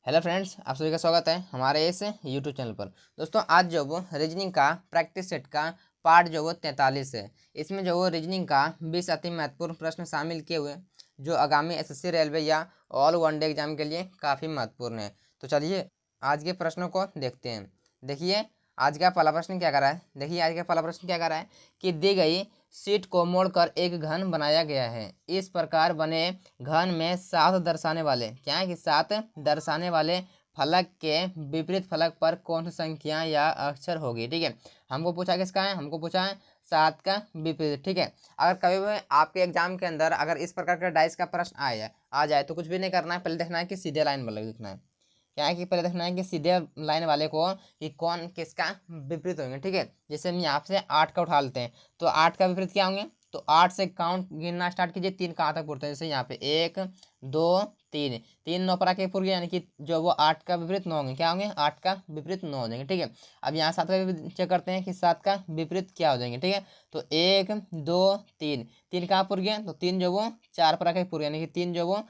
Hello friends, आप सभी का स्वागत है हमारे इस यूट्यूब चैनल पर। दोस्तों, आज जो वो रीजनिंग का प्रैक्टिस सेट का पार्ट जो वो 43 है। इसमें जो वो रीजनिंग का 20 अति महत्वपूर्ण प्रश्न शामिल किए हुए जो आगामी एसएससी रेलवे या ऑल वनडे एग्जाम के लिए काफ़ी महत्वपूर्ण है। तो चलिए आज के प्रश्नों को देखते हैं। देखिए आज का पहला प्रश्न क्या कर रहा है। देखिए आज का पहला प्रश्न क्या कर रहा है कि दी गई शीट को मोड़कर एक घन बनाया गया है। इस प्रकार बने घन में 7 दर्शाने वाले क्या है कि 7 दर्शाने वाले फलक के विपरीत फलक पर कौन सी संख्या या अक्षर होगी। ठीक है, हमको पूछा किसका है, हमको पूछा है 7 का विपरीत। ठीक है, अगर कभी भी आपके एग्जाम के अंदर अगर इस प्रकार का डाइस का प्रश्न आ जाए तो कुछ भी नहीं करना है, पहले देखना है कि सीधे लाइन वाला लिखना है। क्या है कि पहले देखना है कि सीधे लाइन वाले को कि कौन किसका विपरीत होंगे। ठीक है, जैसे हम यहाँ से 8 का उठा लेते हैं तो 8 का विपरीत क्या होंगे, तो 8 से काउंट गिनना स्टार्ट कीजिए, 3 कहाँ तक पड़ते हैं। जैसे यहाँ पे 1 2 3, 3 9 पर आके पूर गया, यानी कि जो वो 8 का विपरीत 9 होंगे। क्या होंगे, 8 का विपरीत 9 हो जाएंगे। ठीक है, अब यहाँ 7 का विपरीत चेक करते हैं कि 7 का विपरीत क्या हो जाएंगे। ठीक है, तो 1 2 3, 3 कहाँ पूर गया, तो 3 जो वो 4 पर आके पूर गया, यानी कि 3 जो वो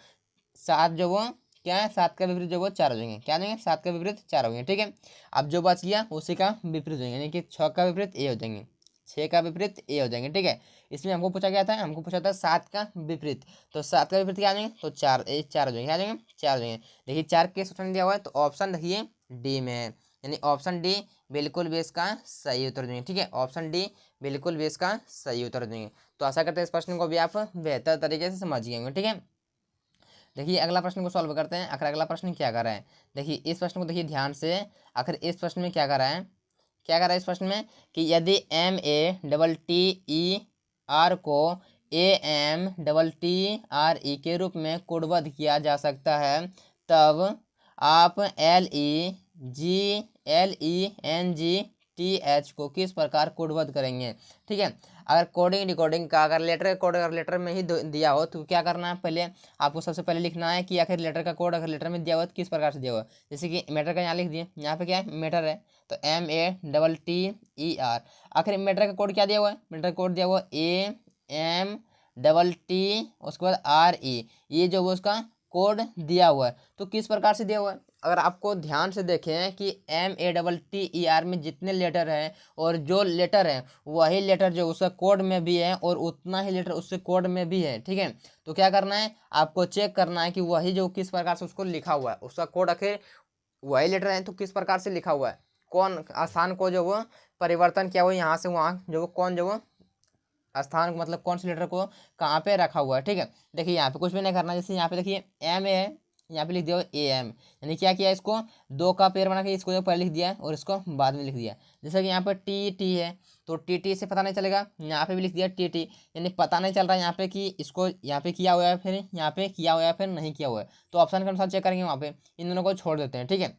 7 जो वो क्या है 7 का विपरीत जो वो 4 हो जाएंगे। क्या हो जाएंगे, 7 का विपरीत 4 हो गए। ठीक है, अब जो बच गया उसी का विपरीत हो जाएंगे, यानी कि 6 का विपरीत ए हो जाएंगे, 6 का विपरीत ए हो जाएंगे। ठीक है, इसमें हमको पूछा गया था, हमको पूछा था 7 का विपरीत, तो 7 का विपरीत क्या आ जाएंगे, तो 4 ए 4 हो जाएंगे। क्या आ जाएंगे, 4 हो जाएंगे। देखिए 4 किस ऑप्शन में दिया हुआ है, तो ऑप्शन देखिए डी में है, यानी ऑप्शन डी बिल्कुल भी इसका सही उत्तर देंगे। ठीक है, ऑप्शन डी बिल्कुल भी इसका सही उत्तर देंगे। तो आशा करते हैं इस प्रश्न को भी आप बेहतर तरीके से समझ गए होंगे। ठीक है, देखिए अगला प्रश्न को सॉल्व करते हैं। आखिर अगला प्रश्न क्या कर रहा है, देखिए इस प्रश्न को देखिए ध्यान से। आखिर इस प्रश्न में क्या कर रहा है, क्या कर रहा है इस प्रश्न में कि यदि MATTER को AMTTRE के रूप में कोडबद्ध किया जा सकता है, तब आप LEGLENGTH को किस प्रकार कोडबद्ध करेंगे। ठीक है, अगर कोडिंग डिकोडिंग का अगर लेटर कोड अगर लेटर में ही दिया हो तो क्या करना है, पहले आपको सबसे पहले लिखना है कि आखिर लेटर का कोड अगर लेटर में दिया हुआ तो किस प्रकार से दिया हुआ है। जैसे कि मैटर का यहाँ लिख दिए, यहाँ पे क्या है मैटर है, तो MATTER। आखिर मैटर का कोड क्या दिया हुआ है, मैटर का कोड दिया हुआ AMTT उसके बाद RE, ये जो वो उसका कोड दिया हुआ है। तो किस प्रकार से दिया हुआ है, अगर आपको ध्यान से देखें कि MATTER में जितने लेटर हैं और जो लेटर है वही लेटर जो उसका कोड में भी है और उतना ही लेटर उससे कोड में भी है। ठीक है, तो क्या करना है, आपको चेक करना है कि वही जो किस प्रकार से उसको लिखा हुआ है, उसका कोड आखिर वही लेटर है तो किस प्रकार से लिखा हुआ है, कौन स्थान को जो वो परिवर्तन किया हुआ यहाँ से वहाँ जो वो कौन जो वो स्थान मतलब कौन से लेटर को कहाँ पे रखा हुआ है। ठीक है, देखिए यहाँ पे कुछ भी नहीं करना। जैसे यहाँ पे देखिए एम ए है, यहाँ पे लिख दिया AM, यानी क्या किया, इसको 2 का पेयर बना के इसको जो पहले लिख दिया और इसको बाद में लिख दिया। जैसे कि यहाँ पर TT है तो TT से पता नहीं चलेगा, यहाँ पे भी लिख दिया TT, यानी पता नहीं चल रहा है यहाँ पे कि इसको यहाँ पे किया हुआ है फिर यहाँ पे किया हुआ है फिर नहीं किया हुआ है। तो ऑप्शन के अनुसार चेक करेंगे, वहाँ पे इन दोनों को छोड़ देते हैं। ठीक है,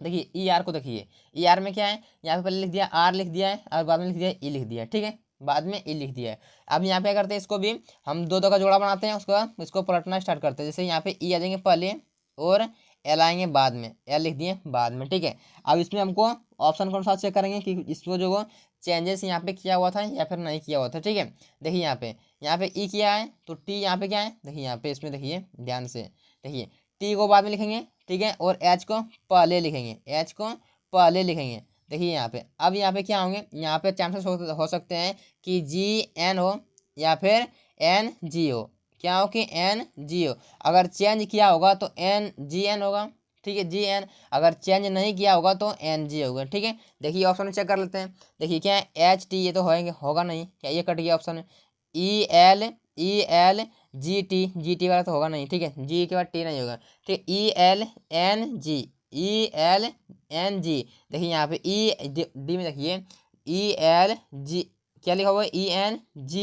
देखिए ER को देखिए, ER में क्या है, यहाँ पे पहले लिख दिया R लिख दिया है और बाद में लिख दिया E लिख दिया है। ठीक है, बाद में E लिख दिया है। अब यहाँ पे क्या करते हैं, इसको भी हम दो दो का जोड़ा बनाते हैं, उसके बाद इसको पलटना स्टार्ट करते हैं। जैसे यहाँ पे E आ जाएंगे पहले और L आएंगे बाद में, L लिख दिए बाद में। ठीक है, अब इसमें हमको ऑप्शन कौन सा चेक करेंगे कि इसको जो वो चेंजेस यहाँ पे किया हुआ था या फिर नहीं किया हुआ था। ठीक है, देखिए यहाँ पे E किया है तो T यहाँ पे क्या है, देखिए यहाँ पे इसमें देखिए ध्यान से, देखिए T को बाद में लिखेंगे। ठीक है, और H को पहले लिखेंगे, H को पहले लिखेंगे। देखिए यहाँ पे अब यहाँ पे क्या होंगे, यहाँ पे चांसेस हो सकते हैं कि GN हो या फिर NG हो। क्या हो कि NG हो, अगर चेंज किया होगा तो NGN होगा। ठीक है, GN, अगर चेंज नहीं किया होगा तो NG होगा। ठीक है, देखिए ऑप्शन में चेक कर लेते हैं। देखिए क्या है HT, ये तो होगा नहीं, क्या ये कट गया ऑप्शन में। EL वाला तो होगा नहीं। ठीक है, G के बाद T नहीं होगा। ठीक, ELNG, देखिए यहाँ पे डी में देखिए ELG क्या लिखा हुआ है, ENG।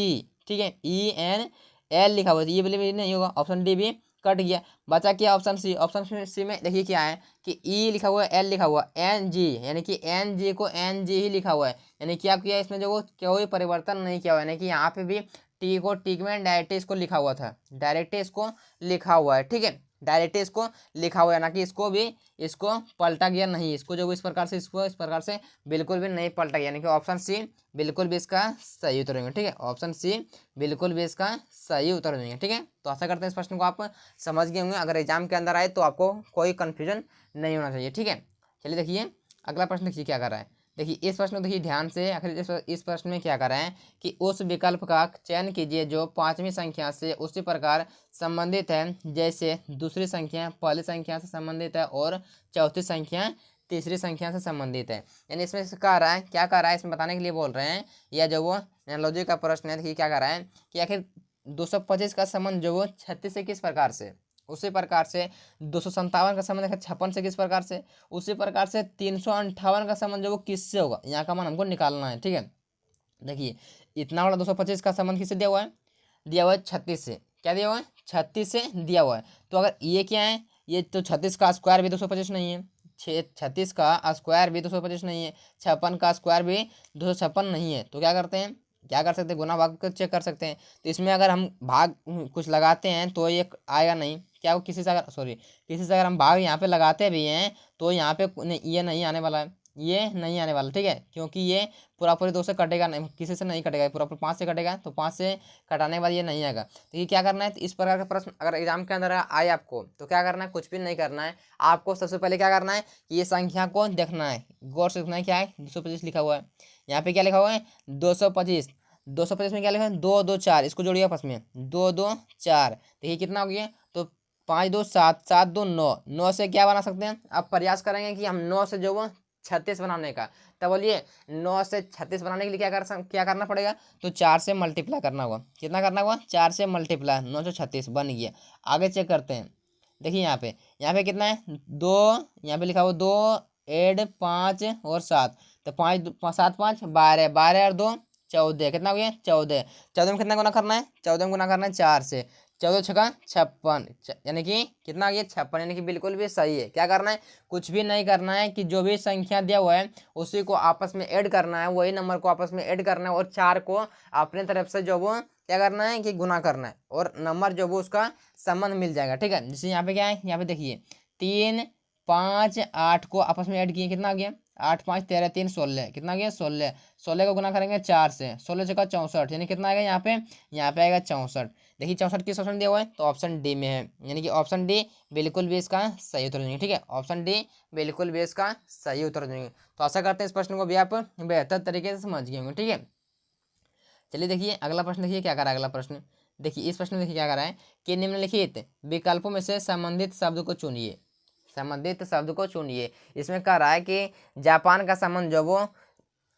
ठीक है, ENL लिखा हुआ है, ये भी नहीं होगा, ऑप्शन डी भी कट गया। बचा क्या ऑप्शन सी, ऑप्शन सी में देखिए क्या है कि E लिखा हुआ है, L लिखा हुआ है, NG, यानी कि NG को NG ही लिखा हुआ है, यानी क्या किया इसमें जो वो कोई परिवर्तन नहीं किया हुआ है, यानी कि यहाँ पे भी टी को टिक में डायरेक्ट इसको लिखा हुआ था, डायरेक्ट इसको लिखा हुआ है। ठीक है, डायरेक्ट इसको लिखा हुआ है, ना कि इसको पलटा गया नहीं, इसको जो इस प्रकार से, इसको इस प्रकार से बिल्कुल भी नहीं पलटा गया, यानी कि ऑप्शन सी बिल्कुल भी इसका सही उत्तर होंगे। ठीक है, ऑप्शन सी बिल्कुल भी इसका सही उत्तर होंगे। ठीक है, तो आशा करते हैं इस प्रश्न को आप समझ गए होंगे। अगर एग्जाम के अंदर आए तो आपको कोई कन्फ्यूजन नहीं होना चाहिए। ठीक है, चलिए देखिए अगला प्रश्न देखिए क्या कर रहा है। देखिए इस प्रश्न को देखिए ध्यान से, आखिर इस प्रश्न में क्या कर रहे हैं कि उस विकल्प का चयन कीजिए जो पांचवी संख्या से उसी प्रकार संबंधित है जैसे दूसरी संख्या पहली संख्या से संबंधित है और चौथी संख्या तीसरी संख्या से संबंधित है। यानी इसमें से कह रहा है, क्या कह रहा है, इसमें बताने के लिए बोल रहे हैं, या जो वो एनालॉजी का प्रश्न है, देखिए क्या कह रहा है कि आखिर 225 का संबंध जो वो 36 से किस प्रकार से, उसी प्रकार से 257 का संबंध 56 से किस प्रकार से, उसी प्रकार से 358 का संबंध जो वो किससे होगा, यहाँ का मान हमको निकालना है। ठीक है, देखिए इतना बड़ा 225 का संबंध किससे दिया हुआ है, दिया हुआ है 36 से। क्या दिया हुआ है, 36 से दिया हुआ है। तो अगर ये क्या है, ये तो 36 का स्क्वायर भी 225 नहीं है, 36 का स्क्वायर भी 225 नहीं है, 56 का स्क्वायर भी 256 नहीं है। तो क्या करते हैं, क्या कर सकते हैं, गुना भाग कर चेक कर सकते हैं। तो इसमें अगर हम भाग कुछ लगाते हैं तो ये आएगा नहीं, क्या वो किसी से अगर सॉरी किसी से अगर हम भाग यहाँ पे लगाते भी हैं तो यहाँ पे ये नहीं आने वाला है, ये नहीं आने वाला। ठीक है, क्योंकि ये पूरा पूरी 2 से कटेगा नहीं, किसी से नहीं कटेगा, पूरा पूरा 5 से कटेगा, तो 5 से कटाने के बाद ये नहीं आएगा। तो ये क्या करना है, तो इस प्रकार का प्रश्न अगर एग्जाम के अंदर आए आपको तो क्या करना है, कुछ भी नहीं करना है। आपको सबसे पहले क्या करना है कि ये संख्या को देखना है, गौर से देखना है। क्या है, 225 लिखा हुआ है, यहाँ पे क्या लिखा हुआ है 225, 225 में क्या लिखा है 2 2 4, इसको जोड़िए आपस में 2 2 4, देखिए कितना हो गया, तो 5 2 7, 7 2 9, 9 से क्या बना सकते हैं, अब प्रयास करेंगे कि हम 9 से जो वो 36 बनाने का। तब बोलिए 9 से 36 बनाने के लिए क्या करना पड़ेगा, तो 4 से मल्टीप्लाई करना होगा। कितना करना होगा, 4 से मल्टीप्लाई, 9 से 36 बन गया। आगे चेक करते हैं, देखिए यहाँ पे कितना है 2, यहाँ पे लिखा हुआ 2 8 5 और 7, तो 5 7 5 12, 12 और 2 14, कितना हो गया 14, 14 में कितना गुना करना है, 14 में गुना करना है 4 से, 14 छक्का 56, यानी कि कितना आ गया 56, यानी कि बिल्कुल भी सही है। क्या करना है, कुछ भी नहीं करना है, कि जो भी संख्या दिया हुआ है उसी को आपस में ऐड करना है, वही नंबर को आपस में ऐड करना है और 4 को अपने तरफ से जो वो क्या करना है कि गुना करना है, और नंबर जो वो उसका संबंध मिल जाएगा। ठीक है, जैसे यहाँ पे क्या है, यहाँ पे देखिए 3 5 8 को आपस में ऐड किए, कितना आ गया 8 5 13 3 16, कितना आ गया 16, 16 को गुना करेंगे 4 से, 16 छक्का 64, यानी कितना आएगा यहाँ पे आएगा 64। देखिए 64 किस ऑप्शन दिया हुआ है, तो ऑप्शन डी में है, यानी कि ऑप्शन डी बिल्कुल भी इसका सही उत्तर देंगे। ठीक है, ऑप्शन डी बिल्कुल भी इसका सही उत्तर देंगे। तो आशा करते हैं इस प्रश्न को भी आप बेहतर तरीके से समझ गए होंगे। ठीक है, चलिए देखिए अगला प्रश्न, देखिए क्या कर रहा है अगला प्रश्न। देखिए इस प्रश्न में देखिए क्या कर रहा है कि निम्नलिखित विकल्पों में से संबंधित शब्द को चुनिए, संबंधित शब्द को चुनिए। इसमें कह रहा है कि जापान का संबंध जो वो,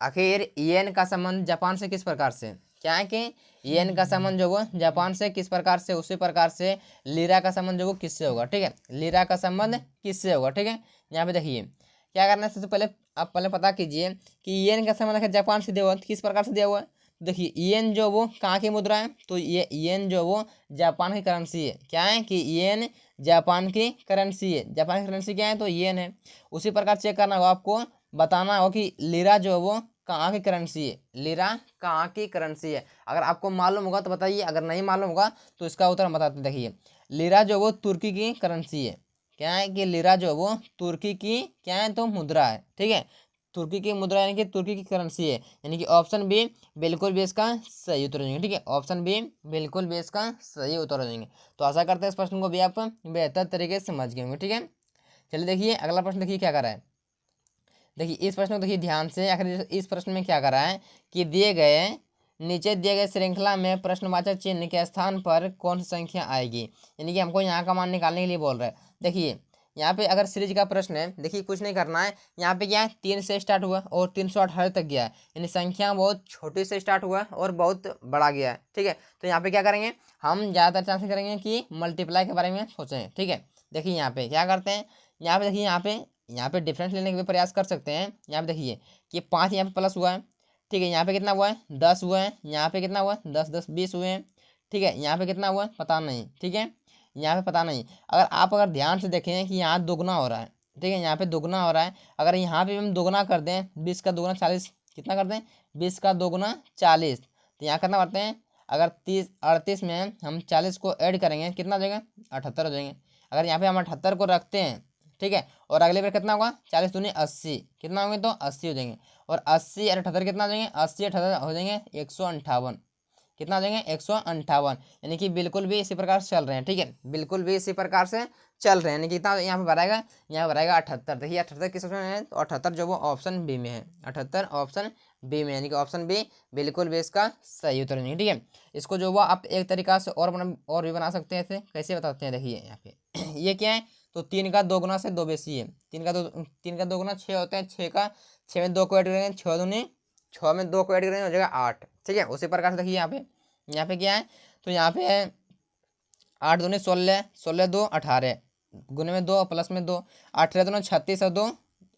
आखिर येन का संबंध जापान से किस प्रकार से, क्या है कि येन का संबंध जो वो जापान से किस प्रकार से, उसी प्रकार से लीरा का संबंध जो वो किससे होगा। ठीक है, लीरा का संबंध किससे होगा। ठीक है, यहाँ पे देखिए क्या करना है, सबसे पहले आप पहले पता कीजिए कि येन का संबंध जापान से दिया हुआ है, किस प्रकार से दिया हुआ है। देखिए येन जो वो कहाँ की मुद्रा है, तो ये येन जो वो जापान की करेंसी है। क्या है कि येन जापान की करेंसी है, जापान की करेंसी क्या है, तो येन है। उसी प्रकार चेक करना होगा आपको, बताना होगा कि लीरा जो वो कहाँ की करेंसी है, लीरा कहाँ की करेंसी है। अगर आपको मालूम होगा तो बताइए, अगर नहीं मालूम होगा तो इसका उत्तर हम बताते हैं। देखिए लीरा जो वो तुर्की की करेंसी है, क्या है कि लीरा जो वो तुर्की की क्या है, तो मुद्रा है। ठीक है, तुर्की की मुद्रा यानी कि तुर्की की करेंसी है, यानी कि ऑप्शन बी बिल्कुल भी इसका सही उत्तर हो जाएंगे। ठीक है, ऑप्शन बी बिल्कुल भी इसका सही उत्तर हो जाएंगे। तो आशा करते हैं इस प्रश्न को भी आप बेहतर तरीके से समझ गए होंगे। ठीक है, चलिए देखिए अगला प्रश्न, देखिए क्या कर रहा है। देखिए इस प्रश्न को देखिए ध्यान से, आखिर इस प्रश्न में क्या कर रहा है कि नीचे दिए गए श्रृंखला में प्रश्नवाचक चिन्ह के स्थान पर कौन सी संख्या आएगी, यानी कि हमको यहाँ का मान निकालने के लिए बोल रहा है। देखिए यहाँ पे अगर सीरीज का प्रश्न है, देखिए कुछ नहीं करना है, यहाँ पे क्या है 3 से स्टार्ट हुआ और 368 तक गया है, यानी संख्या बहुत छोटी से स्टार्ट हुआ और बहुत बड़ा गया है। ठीक है, तो यहाँ पे क्या करेंगे, हम ज़्यादातर चांस करेंगे कि मल्टीप्लाई के बारे में सोचें। ठीक है, देखिए यहाँ पे क्या करते हैं, यहाँ पे देखिए यहाँ पे डिफरेंस लेने का भी प्रयास कर सकते हैं। यहाँ पे देखिए कि 5 यहाँ पे प्लस हुआ है। ठीक है, यहाँ पे कितना हुआ है 10 हुआ है, यहाँ पे कितना हुआ है 10 10 20 हुए हैं। ठीक है, यहाँ पे कितना हुआ है पता नहीं। ठीक है, यहाँ पे पता नहीं, अगर ध्यान से देखें कि यहाँ दोगुना हो रहा है। ठीक है, यहाँ पे दोगुना हो रहा है, अगर यहाँ पे हम दोगुना कर दें, 20 का दोगुना 40, कितना कर दें 20 का दोगुना 40, तो यहाँ कितना करते हैं, अगर 30 38 में हम 40 को ऐड करेंगे कितना हो जाएगा 78 हो जाएंगे। अगर यहाँ पे हम 78 को रखते हैं, ठीक है, और अगले बार कितना होगा, 40 दूनी 80, कितना होंगे तो 80 हो जाएंगे, और 80 और 78 कितना हो जाएंगे, 80 78 हो जाएंगे 158, कितना हो जाएंगे 158, यानी कि बिल्कुल भी इसी प्रकार से चल रहे हैं, ठीक है, बिल्कुल भी इसी प्रकार से चल रहे हैं, यानी कि कितना यहाँ पे भराएगा, यहाँ भराएगा 78। देखिए 78 किस ऑप्शन में है, तो 78 जो वो ऑप्शन बी में है, 78 ऑप्शन बी में, यानी कि ऑप्शन बी बिल्कुल भी इसका सही उत्तर नहीं है, ठीक है। इसको जो वो आप एक तरीका से और भी बना सकते हैं, ऐसे कैसे बताते हैं, देखिए यहाँ पे ये क्या है, तो 3 का 2 गुना से 2 बेसी है, 3 का 2 गुना 6 होते हैं, 6 में 2 को ऐड करेंगे 6 दूनी 6 में 2 को ऐड करेंगे हो जाएगा 8, ठीक है। उसी प्रकार से देखिए यहाँ पे क्या है, तो यहाँ पे है 8 दूनी 16, 16 2 18, गुने में 2 प्लस में 2, 18 दूनी 36 और 2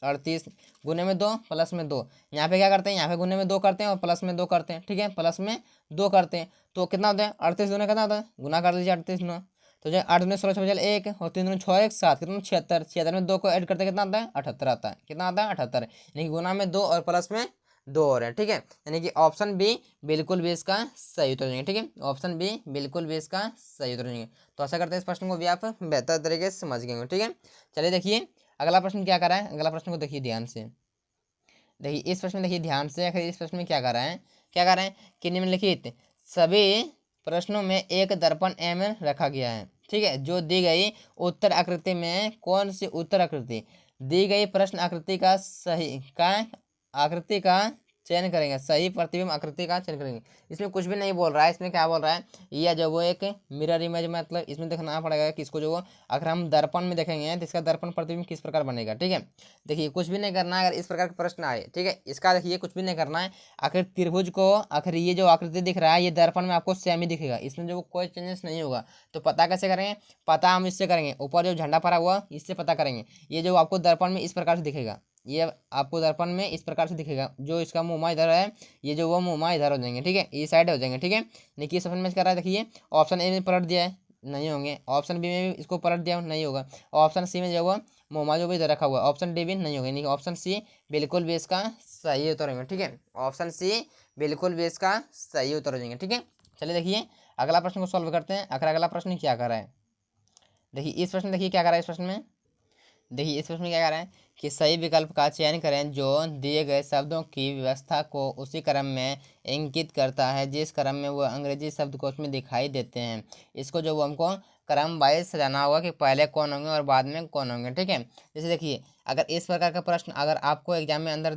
38, गुने में 2 प्लस में 2, यहाँ पे क्या करते हैं, यहाँ पे गुने में 2 करते हैं और प्लस में 2 करते हैं, ठीक है, प्लस में 2 करते हैं, तो कितना होता है 38 दूने कितना होता है, गुना कर लीजिए 38 गुना, तो जो 8 दूनी 16 6 1 और 3 दूनी 6 1 7, कितना 76, 76 में 2 को ऐड करते कितना आता है 78 आता है, कितना आता है 78, यानी कि गुना में 2 और प्लस में 2 और है, ठीक है, यानी कि ऑप्शन बी बिल्कुल भी इसका सही उत्तर देंगे, ठीक है, ऑप्शन बी बिल्कुल भी इसका सही उत्तर देंगे। तो आशा करते हैं इस प्रश्न को भी आप बेहतर तरीके से समझ गए होंगे, ठीक है। चलिए देखिए अगला प्रश्न क्या कर रहा है, अगला प्रश्न को देखिए ध्यान से, देखिए इस प्रश्न में देखिए ध्यान से, आखिर इस प्रश्न में क्या कर रहा है, क्या कर रहे हैं कि निम्नलिखित सभी प्रश्नों में एक दर्पण एम रखा गया है, ठीक है, जो दी गई उत्तर आकृति में कौन सी उत्तर आकृति दी गई प्रश्न आकृति का सही का आकृति का चयन करेंगे, सही प्रतिबिंब आकृति का चयन करेंगे। इसमें कुछ भी नहीं बोल रहा है, इसमें क्या बोल रहा है, यह जो वो एक मिरर इमेज, मतलब इसमें देखना पड़ेगा कि इसको जो वो अगर हम दर्पण में देखेंगे तो इसका दर्पण प्रतिबिंब किस प्रकार बनेगा, ठीक है। देखिए कुछ भी नहीं करना है, अगर इस प्रकार का प्रश्न आए, ठीक है, इसका देखिए कुछ भी नहीं करना है, आखिर त्रिभुज को, आखिर ये जो आकृति दिख रहा है ये दर्पण में आपको सेम ही दिखेगा, इसमें जो कोई चेंजेस नहीं होगा। तो पता कैसे करेंगे, पता हम इससे करेंगे, ऊपर जो झंडा पड़ा हुआ इससे पता करेंगे, ये जो आपको दर्पण में इस प्रकार से दिखेगा, ये आपको दर्पण में इस प्रकार से दिखेगा, जो इसका मुंह इधर है, ये जो वो मुंह इधर हो जाएंगे, ठीक है, ये साइड हो जाएंगे, ठीक है। देखिए समझ में कर रहा है, देखिए ऑप्शन ए में पलट दिया है, नहीं होंगे, ऑप्शन बी में भी इसको पलट दिया नहीं होगा, ऑप्शन सी में जो हुआ मोमा जो भी इधर रखा हुआ है, ऑप्शन डी भी नहीं होगा, नहीं, ऑप्शन सी बिल्कुल भी इसका सही उत्तर होंगे, ठीक है, ऑप्शन सी बिल्कुल भी इसका सही उत्तर हो जाएंगे, ठीक है। चलिए देखिए अगला प्रश्न को सॉल्व करते हैं, आखिर अगला प्रश्न क्या कर रहा है, देखिए इस प्रश्न देखिए क्या कर रहा है, इस प्रश्न में देखिए इस प्रश्न में क्या कर रहा है कि सही विकल्प का चयन करें जो दिए गए शब्दों की व्यवस्था को उसी क्रम में इंगित करता है जिस क्रम में वह अंग्रेजी शब्दकोश में दिखाई देते हैं। इसको जो वो हमको क्रम वाइज सजाना होगा कि पहले कौन होंगे और बाद में कौन होंगे, ठीक है। जैसे देखिए अगर इस प्रकार का प्रश्न अगर आपको एग्जाम के अंदर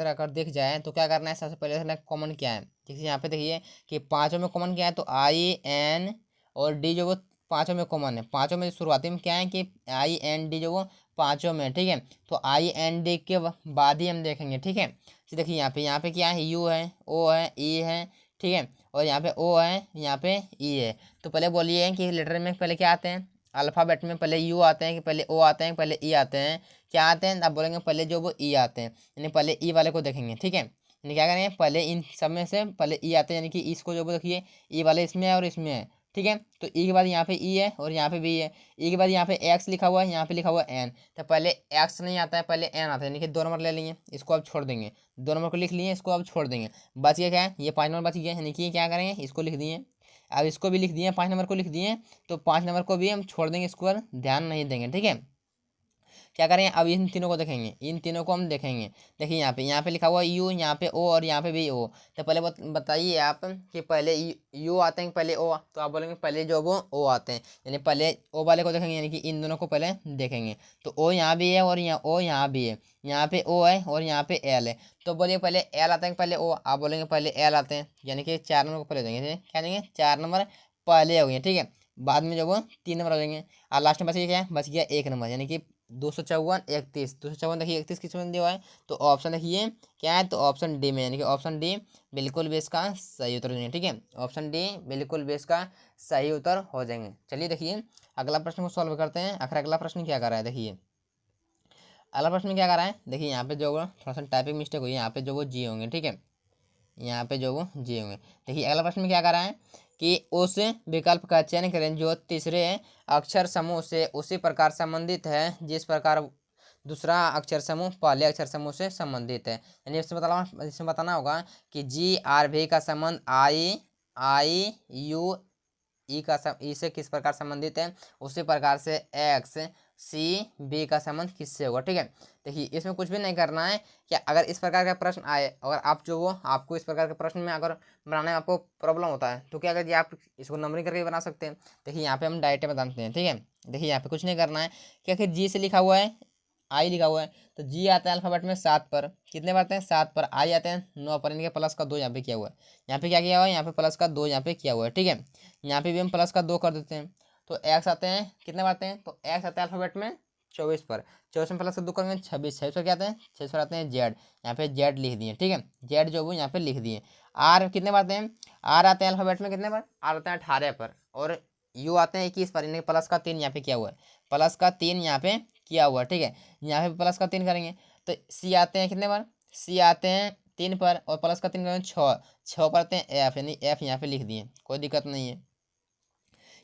अगर दिख जाए तो क्या करना है, सबसे पहले कॉमन क्या है, जैसे यहाँ पे देखिए कि पाँचों में कॉमन क्या है, तो आई एन और डी जो वो पाँचों में कॉमन है, पाँचों में शुरुआती में क्या है कि आई एन डी जो वो पाँचों में, ठीक है, तो आई एन डी के बाद ही हम देखेंगे, ठीक है। तो देखिए यहाँ पे क्या है, यू है, ओ है, ई है, ठीक है, और यहाँ पे ओ है, यहाँ पे ई है। तो पहले बोलिए कि लेटर में पहले क्या आते हैं, अल्फ़ाबेट में पहले यू आते हैं कि पहले ओ आते हैं, पहले ई आते हैं, क्या आते हैं, आप बोलेंगे पहले जो वो ई आते हैं, यानी पहले ई वाले को देखेंगे, ठीक है, यानी क्या करेंगे पहले इन सब में से पहले ई आते हैं, यानी कि इसको जो वो देखिए ई वाले इसमें है और इसमें है, ठीक है। तो ई के बाद यहाँ पे ई है और यहाँ पे बी है, ई के बाद यहाँ पे एक्स लिखा हुआ है, यहाँ पे लिखा हुआ है एन, तो पहले एक्स नहीं आता है पहले एन आता है, यानी कि 2 नंबर ले लेंगे, इसको अब छोड़ देंगे, 2 नंबर को लिख लिए, इसको अब छोड़ देंगे, बच गया क्या है, ये 5 नंबर बच गया, यानी कि क्या करेंगे इसको लिख दिए, अब इसको भी लिख दिए, 5 नंबर को लिख दिए, तो 5 नंबर को भी हम छोड़ देंगे, इसको पर ध्यान नहीं देंगे, ठीक है। क्या करेंगे अब इन तीनों को देखेंगे, इन तीनों को हम देखेंगे, देखिए यहाँ पे लिखा हुआ यू, यहाँ पे ओ और यहाँ पे भी ओ, तो पहले बताइए आप कि पहले यू आते हैं पहले ओ, तो आप बोलेंगे पहले जो वो ओ आते हैं, यानी पहले ओ वाले को देखेंगे, यानी कि इन दोनों को पहले देखेंगे, तो ओ यहाँ भी है और यहाँ ओ यहाँ भी है, यहाँ पे ओ है और यहाँ पे एल है, तो बोलिए पहले एल आते हैं पहले ओ, आप बोलेंगे पहले एल आते हैं, यानी कि 4 नंबर को पहले देंगे, क्या देंगे 4 नंबर पहले हो गए, ठीक है, बाद में जो वो 3 नंबर हो जाएंगे, और लास्ट में बच गया क्या है, बच गया 1 नंबर, यानी कि 254 देखिए 31 किस में दिया हुआ है, तो ऑप्शन देखिए क्या है, तो ऑप्शन डी में, यानी कि ऑप्शन डी बिल्कुल भी इसका सही उत्तर हो जाएंगे, ठीक है, ऑप्शन डी बिल्कुल भी इसका सही उत्तर हो जाएंगे। चलिए देखिए अगला प्रश्न को सॉल्व करते हैं, आखिर अगला प्रश्न क्या कर रहा है, देखिए अगला प्रश्न क्या कर रहा है, देखिए यहाँ पे जो थोड़ा सा टाइपिंग मिस्टेक हुई है, यहाँ पे जो वो जी होंगे, ठीक है, यहाँ पे जो वो जी होंगे। देखिए अगला प्रश्न में क्या कर रहा है कि उस विकल्प का चयन करें जो तीसरे अक्षर समूह से उसी प्रकार संबंधित है जिस प्रकार दूसरा अक्षर समूह पहले अक्षर समूह से संबंधित है, यानी इसमें बताना होगा कि जी आर भी का संबंध आई आई यू ई से किस प्रकार संबंधित है, उसी प्रकार से एक्स सी बी का संबंध किससे होगा। ठीक है, देखिए इसमें कुछ भी नहीं करना है कि अगर इस प्रकार का प्रश्न आए, अगर आप जो वो आपको इस प्रकार के प्रश्न में अगर बनाने में आपको प्रॉब्लम होता है तो क्या करिए, आप इसको नंबरिंग करके बना सकते हैं। देखिए यहाँ पे हम डायरेक्ट बताते हैं। ठीक है, देखिए यहाँ पे कुछ नहीं करना है, क्या कि जी से लिखा हुआ है, आई लिखा हुआ है, तो जी आता है अल्फाबेट में 7 पर, कितने बार आते हैं 7 पर, आई आते हैं 9 पर, इनके प्लस का 2 यहाँ पे किया हुआ है, यहाँ पे क्या किया हुआ है, यहाँ पे प्लस का 2 यहाँ पे किया हुआ है। ठीक है, यहाँ पे भी हम प्लस का 2 कर देते हैं, तो एक्स आते हैं, कितने बार आते हैं, तो एक्स आते हैं अल्फाबेट में 24 पर, 24 में प्लस का 2 करेंगे 26, 26 पर क्या आते हैं, 26 पर आते हैं जेड, यहाँ पे जेड लिख दिए। ठीक है, जेड जो वो यहाँ पे लिख दिए। आर कितने बार आते हैं, आर आते हैं अल्फाबेट में कितने बार, आर आते हैं 18 पर, और यू आते हैं 21 पर, इन्हें प्लस का 3 यहाँ पे किया हुआ है, प्लस का 3 यहाँ पे किया हुआ है। ठीक है, यहाँ पे प्लस का 3 करेंगे, तो सी आते हैं कितने बार, सी आते हैं 3 पर, और प्लस का 3 करेंगे 6, 6 पर आते हैं एफ, यानी एफ यहाँ पे लिख दिए, कोई दिक्कत नहीं है।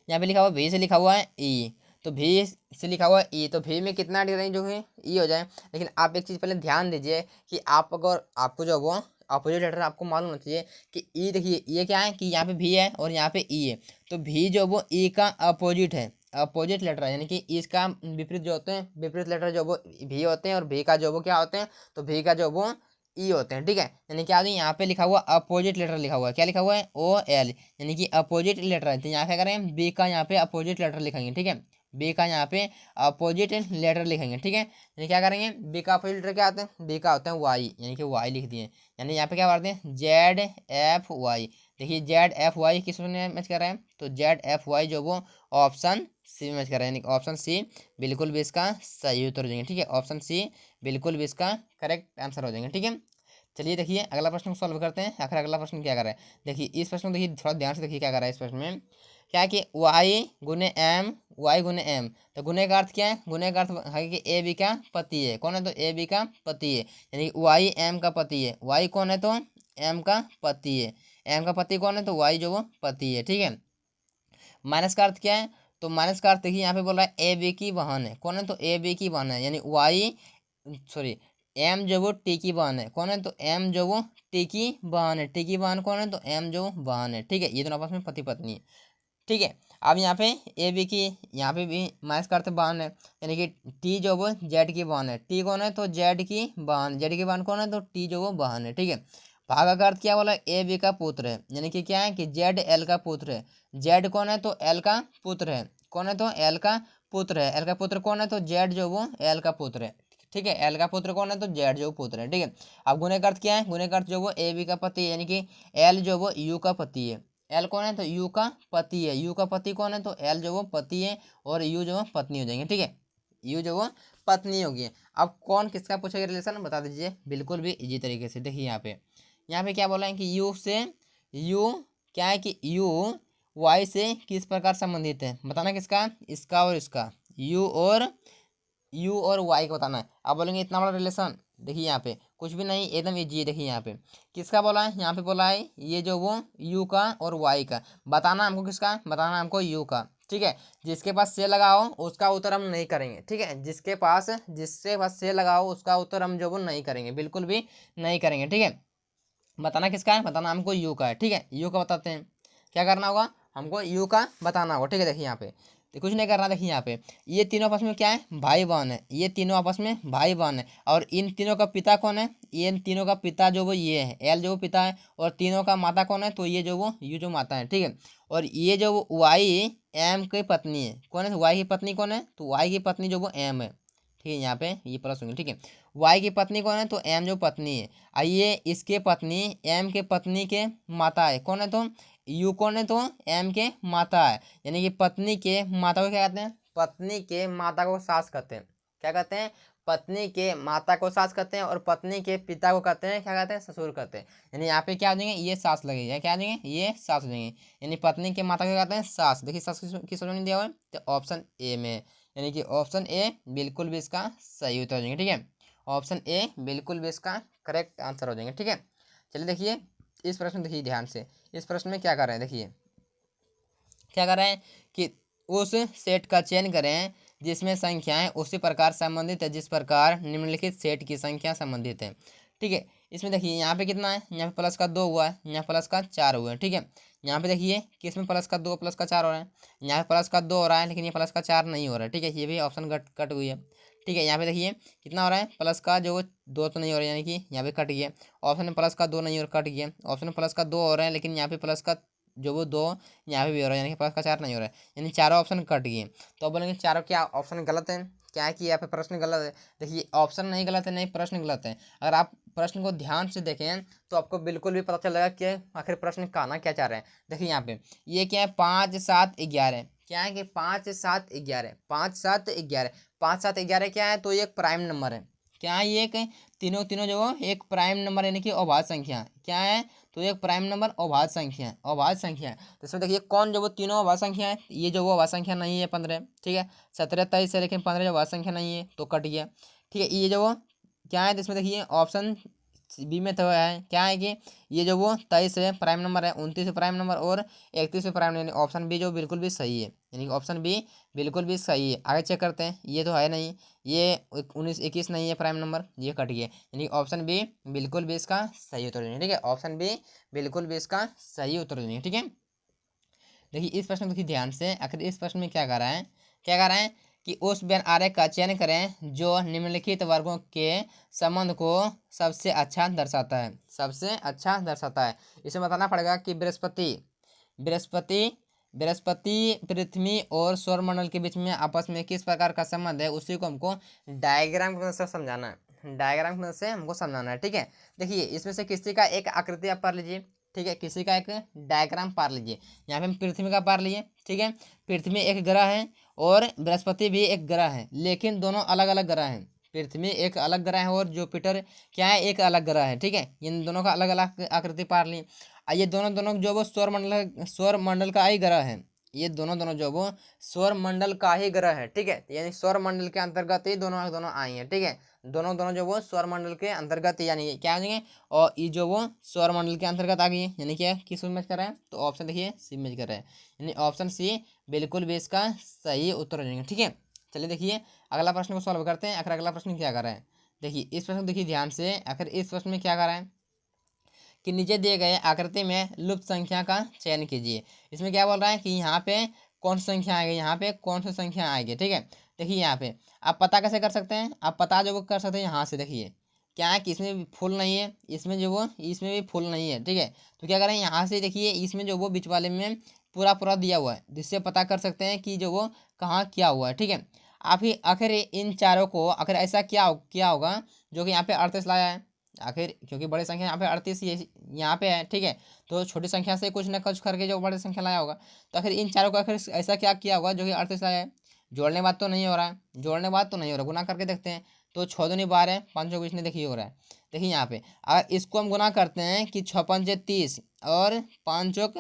यहाँ पे लिखा हुआ भी से लिखा हुआ है ई, तो भी से लिखा हुआ है ई, तो भी में कितना डिफरेंस जो है ई हो जाए। लेकिन आप एक चीज़ पहले ध्यान दीजिए कि आप अगर आपको जो वो अपोजिट लेटर आपको मालूम होना चाहिए कि ई, देखिए ये क्या है कि यहाँ पे भी है और यहाँ पे ई है, तो भी जो वो ई का अपोजिट है, अपोजिट लेटर है, यानी कि इसका विपरीत जो होते हैं, विपरीत लेटर जो वो भी होते हैं, और भी का जो वो क्या होते हैं, तो भी का जो वो ई होते हैं। ठीक है, यानी कि आगे यहाँ पे लिखा हुआ अपोजिट लेटर लिखा हुआ है, क्या लिखा हुआ है, ओ एल, यानी कि अपोजिट लेटर है, तो यहाँ क्या करें, बी का यहाँ पे अपोजिट लेटर लिखेंगे। ठीक है, बी का यहाँ पे अपोजिट लेटर लिखेंगे। ठीक है, यानी क्या करेंगे, बी का अपोजिट लेटर क्या होता है, बी का होता है वाई, यानी कि वाई लिख दिए, यानी यहाँ पे क्या करते हैं जेड एफ वाई। देखिए जेड एफ वाई किस में मैच कर रहे हैं, तो जेड एफ वाई जो वो ऑप्शन सी में मैच कर रहे हैं, यानी ऑप्शन सी बिल्कुल भी इसका सही उत्तर हो जाएंगे। ठीक है, ऑप्शन सी बिल्कुल भी इसका करेक्ट आंसर हो जाएंगे। ठीक है, चलिए देखिए अगला प्रश्न को सॉल्व करते हैं। आखिर अगला प्रश्न क्या कर रहा है, देखिए इस प्रश्न को देखिए थोड़ा ध्यान से देखिए क्या कर रहा है इस प्रश्न में, क्या है कि वाई गुने एम, वाई गुने एम, तो गुने का अर्थ क्या है, गुने का अर्थ है कि ए बी का पति है, कौन है, तो ए बी का पति है, यानी वाई एम का पति है, वाई कौन है, तो एम का पति है, एम का पति कौन है, तो वाई जो वो पति है। ठीक है, माइनस का अर्थ क्या है, तो माइनस का अर्थ देखिए यहाँ पे बोल रहा है ए बी की बहन है, कौन है, तो ए बी की बहन है, यानी वाई सॉरी एम जो वो टी की बहन है, कौन है, तो एम जो वो टी की बहन है, टी की बहन कौन है, तो एम जो बहन है। ठीक है, ये दोनों आपस में पति पत्नी है। ठीक है, अब यहाँ पे ए बी की, यहाँ पे भी माइनस का अर्थ बहन है, यानी कि टी जो वो जेड की बहन है, टी कौन है, तो जेड की बहन, जेड की बहन कौन है, तो टी जो वो बहन है। ठीक है, भागा का अर्थ क्या बोला, ए बी का पुत्र है, यानी कि क्या है कि जेड एल का पुत्र है, जेड कौन है, तो एल का पुत्र है, कौन है, तो एल का पुत्र है, एल का पुत्र कौन है, तो जेड जो वो एल का पुत्र है। ठीक है, एल का पुत्र कौन है, तो जेड जो पुत्र है। ठीक है, अब गुणे का अर्थ क्या है, गुणे का अर्थ जो वो ए बी का पति है, यानी कि एल जो वो यू का पति है, एल कौन है, तो यू का पति है, यू का पति कौन है, तो एल जो वो पति है, और यू जो वो पत्नी हो जाएंगे। ठीक है, यू जो वो पत्नी होगी। अब कौन किसका पूछेगा रिलेशन बता दीजिए, बिल्कुल भी इजी तरीके से। देखिए यहाँ पे क्या बोला है कि यू से, यू क्या है कि यू वाई से किस प्रकार संबंधित है, बताना किसका, इसका और इसका, यू और वाई का बताना है। आप बोलेंगे इतना बड़ा रिलेशन, देखिए यहाँ पे कुछ भी नहीं, एकदम इजी है। देखिए यहाँ पे किसका बोला है, यहाँ पे बोला है ये जो वो यू का और वाई का, बताना हमको किसका, बताना हमको यू का। ठीक है, जिसके पास से लगाओ उसका उत्तर हम नहीं करेंगे। ठीक है, जिसके पास से लगाओ उसका उत्तर हम जो वो नहीं करेंगे, बिल्कुल भी नहीं करेंगे। ठीक है, बताना किसका है, बताना हमको यू का है। ठीक है, यू का बताते हैं, क्या करना होगा, हमको यू का बताना होगा। ठीक है, देखिए यहाँ पे तो कुछ नहीं करना, देखिए यहाँ पे ये तीनों आपस में क्या है, भाई बहन है, ये तीनों आपस में भाई बहन है, और इन तीनों का पिता कौन है, ये इन तीनों का पिता जो वो ये है, एल जो वो पिता है, और तीनों का माता कौन है, तो ये जो वो यू जो माता है। ठीक है, और ये जो वो वाई एम की पत्नी है, कौन है, वाई की पत्नी कौन है, तो वाई की पत्नी जो वो एम है। ठीक है, यहाँ पे ये प्लस होंगे। ठीक है, वाई की पत्नी कौन है, तो एम जो पत्नी है, आइए इसके पत्नी एम के पत्नी के माता है, कौन है, तो यू कौन है, तो एम के माता है, यानी कि पत्नी के माता को क्या कहते हैं, पत्नी के माता को सास कहते हैं, क्या कहते हैं, पत्नी के माता को सास कहते हैं, और पत्नी के पिता को कहते हैं, क्या कहते हैं, ससुर कहते हैं। यानी यहाँ पे क्या हो जाएंगे, ये सास लगेगा, क्या हो जाएंगे, ये सास हो जाएंगे, यानी पत्नी के माता को कहते हैं सास। देखिए सास किस ऑप्शन में दिया हुआ है, तो ऑप्शन ए में, यानी कि ऑप्शन ए बिल्कुल भी इसका सही उत्तर हो जाएंगे। ठीक है, ऑप्शन ए बिल्कुल भी इसका करेक्ट आंसर हो जाएंगे। ठीक है, चलिए देखिए इस प्रश्न में देखिए ध्यान से, इस प्रश्न में क्या कर रहे हैं, देखिए क्या कर रहे हैं कि उस सेट का चयन करें जिसमें संख्याएं उसी प्रकार संबंधित है जिस प्रकार निम्नलिखित सेट की संख्या संबंधित है। ठीक है, इसमें देखिए यहाँ पे कितना है, यहाँ पे प्लस का 2 हुआ है, यहाँ प्लस का 4 हुआ है, ठीक है। यहाँ पे देखिए कि इसमें प्लस का 2 प्लस का 4 हो रहा है, यहाँ पे प्लस का 2 हो रहा है, लेकिन ये प्लस का 4 नहीं हो रहा है, ठीक है। ये भी ऑप्शन कट कट हुई है, ठीक है। यहाँ पे देखिए कितना हो रहा है, प्लस का जो 2 तो नहीं हो रहा है, यानी कि यहाँ पे कट गया। ऑप्शन में प्लस का 2 नहीं हो रहा, कट गया। ऑप्शन में प्लस का 2 हो रहा है, लेकिन यहाँ पे प्लस का जो वो 2 यहाँ पे भी हो रहा है, यानी कि प्लस का 4 नहीं हो रहा है, यानी चारों ऑप्शन कट गए। तो बोलेंगे चारों क्या ऑप्शन गलत है, क्या है कि यहाँ पे प्रश्न गलत है। देखिए ऑप्शन नहीं गलत है, नहीं प्रश्न गलत है। अगर आप प्रश्न को ध्यान से देखें तो आपको बिल्कुल भी पता चलेगा कि आखिर प्रश्न कहना क्या चाह रहे हैं। देखिए यहाँ पे ये क्या है, 5 7 11, क्या है कि 5 7 11, 5 7 11, 5 7 11 क्या है, तो ये एक प्राइम नंबर है। क्या है, ये एक तीनों तीनों जो एक प्राइम नंबर यानी कि अभाज्य संख्या है। क्या है, तो एक प्राइम नंबर अभाज्य संख्या है, अभाज्य संख्या है। तो इसमें देखिए कौन जो वो तीनों अभाज्य संख्या है, ये जो वो अभाज्य संख्या नहीं है 15, ठीक है। 17 23 है, लेकिन 15 जो अभाज्य संख्या नहीं है तो कट गया, ठीक है। ये जो वो क्या है, तो इसमें देखिए ऑप्शन बी में तो है, क्या है कि ये जो वो 23 है प्राइम नंबर है, 29 प्राइम नंबर और 31 प्राइम, यानी ऑप्शन बी जो बिल्कुल भी सही है, यानी ऑप्शन बी बिल्कुल भी सही है। आगे चेक करते हैं, ये तो है नहीं, ये 19 21 नहीं है प्राइम नंबर, ये कट गया, यानी ऑप्शन बी बिल्कुल भी इसका सही उत्तर देंगे, ठीक है। ऑप्शन बी बिल्कुल भी इसका सही उत्तर देंगे, ठीक है। देखिए इस प्रश्न को देखिए ध्यान से, आखिर इस प्रश्न में क्या कर रहा है, क्या कर रहा है कि उस व्यंजक आरेख का चयन करें जो निम्नलिखित वर्गों के संबंध को सबसे अच्छा दर्शाता है, सबसे अच्छा दर्शाता है। इसमें बताना पड़ेगा कि बृहस्पति बृहस्पति बृहस्पति पृथ्वी और सौरमंडल के बीच में आपस में किस प्रकार का संबंध है, उसी को हमको डायग्राम की मदद से समझाना है, डायग्राम की मदद से हमको समझाना है, ठीक है। देखिए इसमें से किसी का एक आकृति आप पढ़ लीजिए, ठीक है, किसी का एक डायग्राम पार लीजिए। यहाँ पे हम पृथ्वी का पार लिए, ठीक है। पृथ्वी एक ग्रह है और बृहस्पति भी एक ग्रह है, लेकिन दोनों अलग अलग ग्रह हैं। पृथ्वी एक अलग ग्रह है और जुपिटर क्या है, एक अलग ग्रह है, ठीक है। इन दोनों का अलग अलग आकृति पार ली। ये दोनों दोनों जो वो सौर मंडल का ही ग्रह है, ये दोनों दोनों जो वो सौर मंडल का ही ग्रह है, ठीक है। यानी सौर मंडल के अंतर्गत ही दोनों दोनों आए हैं, ठीक है। दोनों दोनों जो वो सौर मंडल के अंतर्गत यानी क्या आ जाएंगे, और ये जो वो सौर मंडल के अंतर्गत आ गई है, यानी क्या किस में मैच कर रहे हैं, तो ऑप्शन देखिए सी मैच कर रहे हैं, यानी ऑप्शन सी बिल्कुल भी इसका सही उत्तर हो जाएंगे, ठीक है। चलिए देखिए अगला प्रश्न को सॉल्व करते हैं। आखिर अगला प्रश्न क्या कर रहा है, देखिए इस प्रश्न को देखिए ध्यान से। आखिर इस प्रश्न में क्या कर रहा है कि नीचे दिए गए आकृति में लुप्त संख्या का चयन कीजिए। इसमें क्या बोल रहा है कि यहाँ पे कौन सी संख्या आएगी, यहाँ पे कौन सी संख्या आएगी, ठीक है। देखिए यहाँ पे आप पता कैसे कर सकते हैं, आप पता जो वो कर सकते हैं यहाँ से। देखिए क्या है कि इसमें भी फुल नहीं है, इसमें जो वो इसमें भी फुल नहीं है, ठीक है। तो क्या करें यहाँ से, देखिए इसमें जो वो बीच वाले में पूरा पूरा दिया हुआ है, जिससे पता कर सकते हैं कि जो वो कहाँ क्या हुआ है, ठीक है। आप ही आखिर इन चारों को आखिर ऐसा क्या होगा जो कि यहाँ पे 38 लाया है, आखिर क्योंकि बड़ी संख्या यहाँ पे 38 ये यहाँ पे है, ठीक है। तो छोटी संख्या से कुछ ना कुछ करके जो बड़ी संख्या लाया होगा, तो आखिर इन चारों को आखिर ऐसा क्या किया होगा जो कि 38 लाया है। जोड़ने बात तो नहीं हो रहा है, जोड़ने बात तो नहीं हो रहा, गुना करके देखते हैं। तो 6 दूनी 12, 5 चौक इसने देखिए हो रहा है। देखिए यहाँ पे अगर इसको हम गुना करते हैं कि 6 पंजे 30 और 5 चौक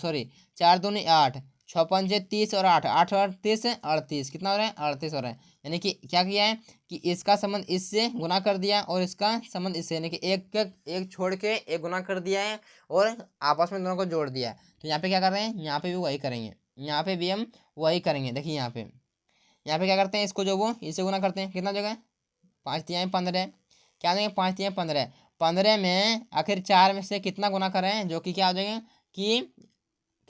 सॉरी 4 दूनी 8, 6 पंजे 30 और 8, 8 और 30 38, कितना हो रहा है 38 हो रहा है। यानी कि क्या किया है कि इसका संबंध इससे गुना कर दिया और इसका संबंध इससे, यानी कि एक छोड़ के एक गुना कर दिया है और आपस में दोनों को जोड़ दिया है। तो यहाँ पे क्या कर रहे हैं, यहाँ पे भी वही करेंगे, यहाँ पे भी हम वही करेंगे। देखिए यहाँ पे क्या करते हैं, इसको जो वो इससे गुना करते हैं, कितना जगह 5 तिहाई 15, क्या देंगे 5 तिहाई 15, 15 में आखिर 4 में से कितना गुना करें जो कि क्या हो जाएगा कि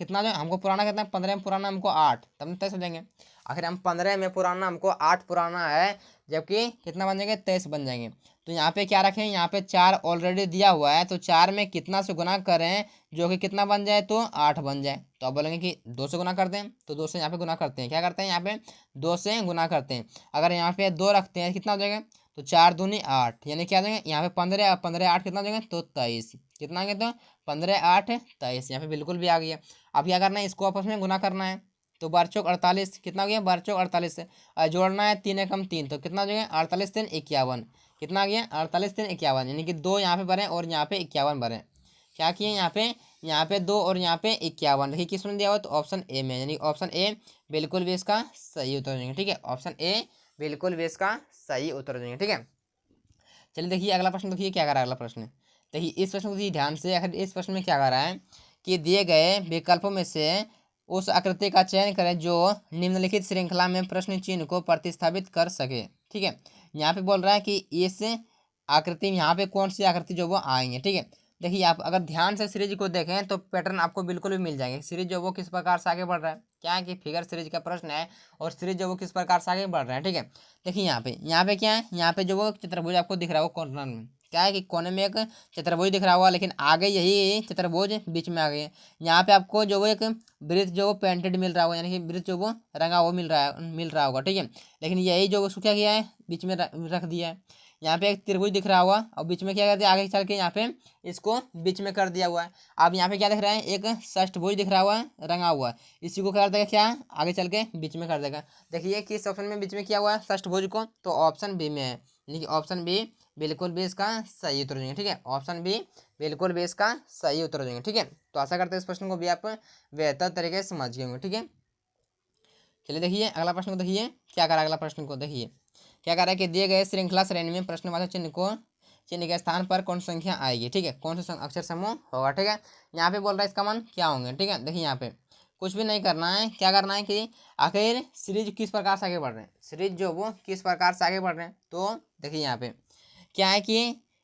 कितना जो हमको पुराना कितना, 15 में पुराना हमको 8, तब तय हो जाएंगे। आखिर हम 15 में पुराना हमको 8 पुराना है, जबकि कितना बन जाएंगे 23 बन जाएंगे। तो यहाँ पे क्या रखें, यहाँ पे 4 ऑलरेडी दिया हुआ है, तो 4 में कितना से गुना करें जो कि कितना बन जाए, तो 8 बन जाए। तो अब बोलेंगे कि 2 से गुना करते हैं, तो 2 से यहाँ पे गुना करते हैं, क्या करते हैं यहाँ पे 2 से गुना करते हैं। अगर यहाँ पे 2 रखते हैं कितना हो जाएगा, तो 4 दूनी 8, यानी क्या हो जाएगा यहाँ पे 15, 15 8 कितना हो जाएगा, तो 23, कितना आ गया, तो 15 8 23, यहाँ पे बिल्कुल भी आ गया। अब क्या करना है, इसको आपस में गुना करना है, तो 12 चौक 48, कितना हो गया 12 चौक 48 से जोड़ना है, 3 एकम 3, तो कितना हो जाएगा 48 3 51, कितना आ गया 48 3 51, यानी कि 2 यहाँ पे भरें और यहाँ पे 51 भरें। क्या किए यहाँ पे 2 और यहाँ पे 51, देखिए किस में दिया हुआ, तो ऑप्शन ए में, यानी ऑप्शन ए बिल्कुल भी इसका सही उत्तर हो जाएंगे, ठीक है। ऑप्शन ए बिल्कुल भी इसका सही उत्तर हो जाएंगे, ठीक है। चलिए देखिए अगला प्रश्न, देखिए क्या कर रहा है अगला प्रश्न। देखिए इस प्रश्न को देखिए ध्यान से। आखिर इस प्रश्न में क्या कर रहा है कि दिए गए विकल्पों में से उस आकृति का चयन करें जो निम्नलिखित श्रृंखला में प्रश्न चिन्ह को प्रतिस्थापित कर सके, ठीक है। यहाँ पे बोल रहा है कि इस आकृति यहाँ पे कौन सी आकृति जो वो आएंगे। ठीक है, देखिए आप अगर ध्यान से सीरीज को देखें तो पैटर्न आपको बिल्कुल भी मिल जाएंगे। सीरीज जो वो किस प्रकार से आगे बढ़ रहा है, क्या है कि फिगर सीरीज का प्रश्न है और सीरीज जो वो किस प्रकार से आगे बढ़ रहा है। ठीक है, देखिए यहाँ पे क्या है, यहाँ पे जो वो चतुर्भुज आपको दिख रहा है वो कॉर्नर में क्या है कि कोने में एक चतुर्भुज दिख रहा होगा, लेकिन आगे यही चतुर्भुज बीच में आ गई है। यहाँ पे आपको जो वो एक वृत्त जो वो पेंटेड मिल रहा होगा, यानी कि वृत्त जो वो रंगा वो मिल रहा होगा। ठीक है, लेकिन यही जो वो क्या किया है, बीच में रख दिया है। यहाँ पे एक त्रिभुज दिख रहा होगा और बीच में क्या कर दिया, आगे चल के यहाँ पे इसको बीच में कर दिया हुआ है। अब यहाँ पे क्या दिख रहा है, एक षष्ठभुज दिख रहा हुआ है रंगा हुआ है, इसी को कर देगा क्या, आगे चल के बीच में कर देगा। देखिए किस ऑप्शन में बीच में किया हुआ है षष्ठभुज को, तो ऑप्शन बी में है, यानी कि ऑप्शन बी बिल्कुल भी इसका सही उत्तर हो जाएंगे। ठीक है, ऑप्शन बी बिल्कुल भी इसका सही उत्तर हो जाएंगे। ठीक है, तो आशा करते हैं इस प्रश्न को भी आप बेहतर तरीके से समझ गए होंगे। ठीक है, चलिए देखिए अगला प्रश्न को देखिए क्या करा, अगला प्रश्न को देखिए क्या कह रहा है कि दिए गए श्रृंखला श्रेणी में प्रश्नवाचक चिन्ह के स्थान पर कौन सी संख्या आएगी। ठीक है, कौन सा अक्षर समूह होगा। ठीक है, यहाँ पे बोल रहा है इसका मान क्या होंगे। ठीक है, देखिए यहाँ पे कुछ भी नहीं करना है, क्या करना है कि आखिर सीरीज किस प्रकार से आगे बढ़ रहे हैं, सीरीज जो वो किस प्रकार से आगे बढ़ रहे हैं। तो देखिए यहाँ पे क्या है कि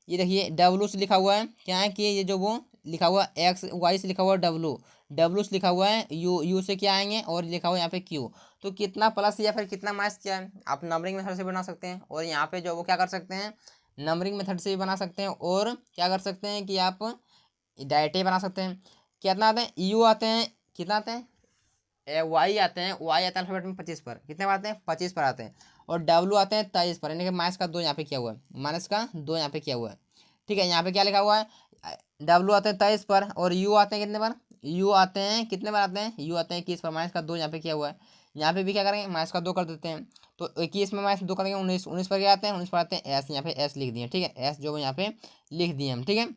ये देखिए डब्लू से लिखा हुआ है, क्या है कि ये जो वो लिखा हुआ एक्स वाई से लिखा हुआ डब्लू, डब्लू से लिखा हुआ है यू, यू से क्या आएंगे और लिखा हुआ है यहाँ पे क्यू। तो कितना प्लस या फिर कितना माइनस क्या है, आप नंबरिंग मेथड से बना सकते हैं और यहाँ पे जो वो क्या कर सकते हैं, नंबरिंग मेथड से भी बना सकते हैं और क्या कर सकते हैं कि आप डायरेक्ट ही बना सकते हैं। कितना आते हैं, यू आते हैं, कितना आते हैं, वाई आते हैं, वाई आता है अल्फाबेट में 25 पर, कितने पर आते हैं 25 पर आते हैं, और डब्लू आते हैं 23 पर, यानी कि माइनस का 2 यहाँ पे किया हुआ है, माइनस का 2 यहाँ पे किया हुआ है। ठीक है, यहाँ पे क्या लिखा हुआ है, डब्लू आते हैं 23 पर और यू आते हैं कितने पर, यू आते हैं कितने पर आते हैं, यू आते हैं 21 पर, माइनस का 2 यहाँ पे किया हुआ है। यहाँ पे भी क्या करेंगे, माइनस का 2 कर देते हैं, तो 21 में माइनस 2 करेंगे 19, 19 पर क्या आते हैं, 19 पर आते हैं एस, यहाँ पे एस लिख दिए। ठीक है, एस जो यहाँ पे लिख दिए हम। ठीक है,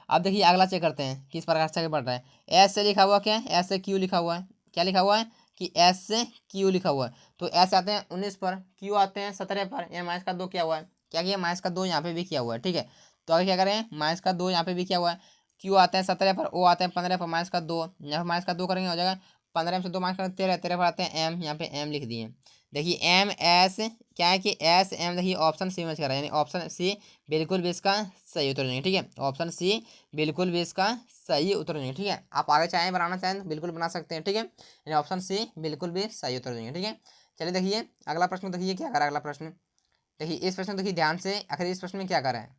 अब देखिए अगला चेक करते हैं किस प्रकार से आगे बढ़ रहा है। एस से लिखा हुआ क्या है, एस से क्यू लिखा हुआ है, क्या लिखा हुआ है कि एस से क्यू लिखा हुआ है, तो एस आते हैं 19 पर, क्यू आते हैं 17 पर, यहाँ माइनस का 2 किया हुआ है, क्या किया माइनस का 2 यहाँ पे भी किया हुआ है। ठीक है, तो आगे क्या करें, माइनस का 2 यहाँ पे भी किया हुआ है, क्यू आते हैं 17 पर, ओ आते हैं 15 पर, माइनस का 2, यहाँ पर माइनस का 2 करेंगे हो जाएगा 15 में से 2 माइनस करेंगे 13, 13 पर आते हैं एम, यहाँ पे एम लिख दिए। देखिए एम एस क्या है कि एस एम, देखिए ऑप्शन सी में कर रहा है, यानी ऑप्शन सी बिल्कुल भी इसका सही उत्तर देंगे। ठीक है, ऑप्शन सी बिल्कुल भी इसका सही उत्तर देंगे। ठीक है, आप आगे चाहें बनाना चाहें तो बिल्कुल बना सकते हैं। ठीक है, यानी ऑप्शन सी बिल्कुल भी सही उत्तर देंगे। ठीक है, चलिए देखिए अगला प्रश्न देखिए क्या करा, अगला प्रश्न देखिए, इस प्रश्न देखिए ध्यान से, आखिर इस प्रश्न में क्या करा है,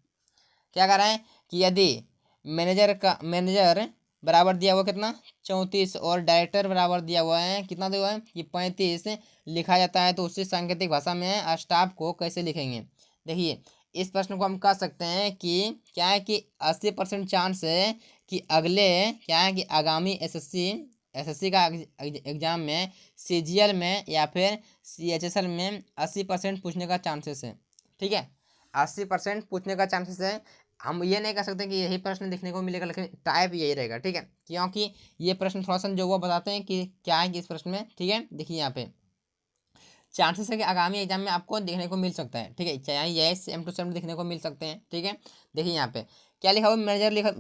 क्या कह रहा है कि यदि मैनेजर बराबर दिया हुआ कितना 34 और डायरेक्टर बराबर दिया हुआ है कितना दिया हुआ है कि 35 लिखा जाता है, तो उससे सांकेतिक भाषा में स्टाफ को कैसे लिखेंगे। देखिए इस प्रश्न को हम कह सकते हैं कि क्या है कि 80% चांस है कि अगले क्या है कि आगामी एसएससी का एग्जाम में सीजीएल में या फिर सीएचएसएल में 80% पूछने का चांसेस है। ठीक है, 80% पूछने का चांसेस है। हम ये नहीं कह सकते कि यही प्रश्न देखने को मिलेगा, लेकिन टाइप यही रहेगा। ठीक है, क्योंकि ये प्रश्न थोड़ा सा जो वो बताते हैं कि क्या है कि इस प्रश्न में। ठीक है, देखिए यहाँ पे चांसेस है कि आगामी एग्जाम में आपको देखने को मिल सकता है। ठीक है, चाहे ये सेम टू सेम देखने को मिल सकते हैं। ठीक है, देखिए यहाँ पे क्या लिखा हुआ, मैनेजर लिखा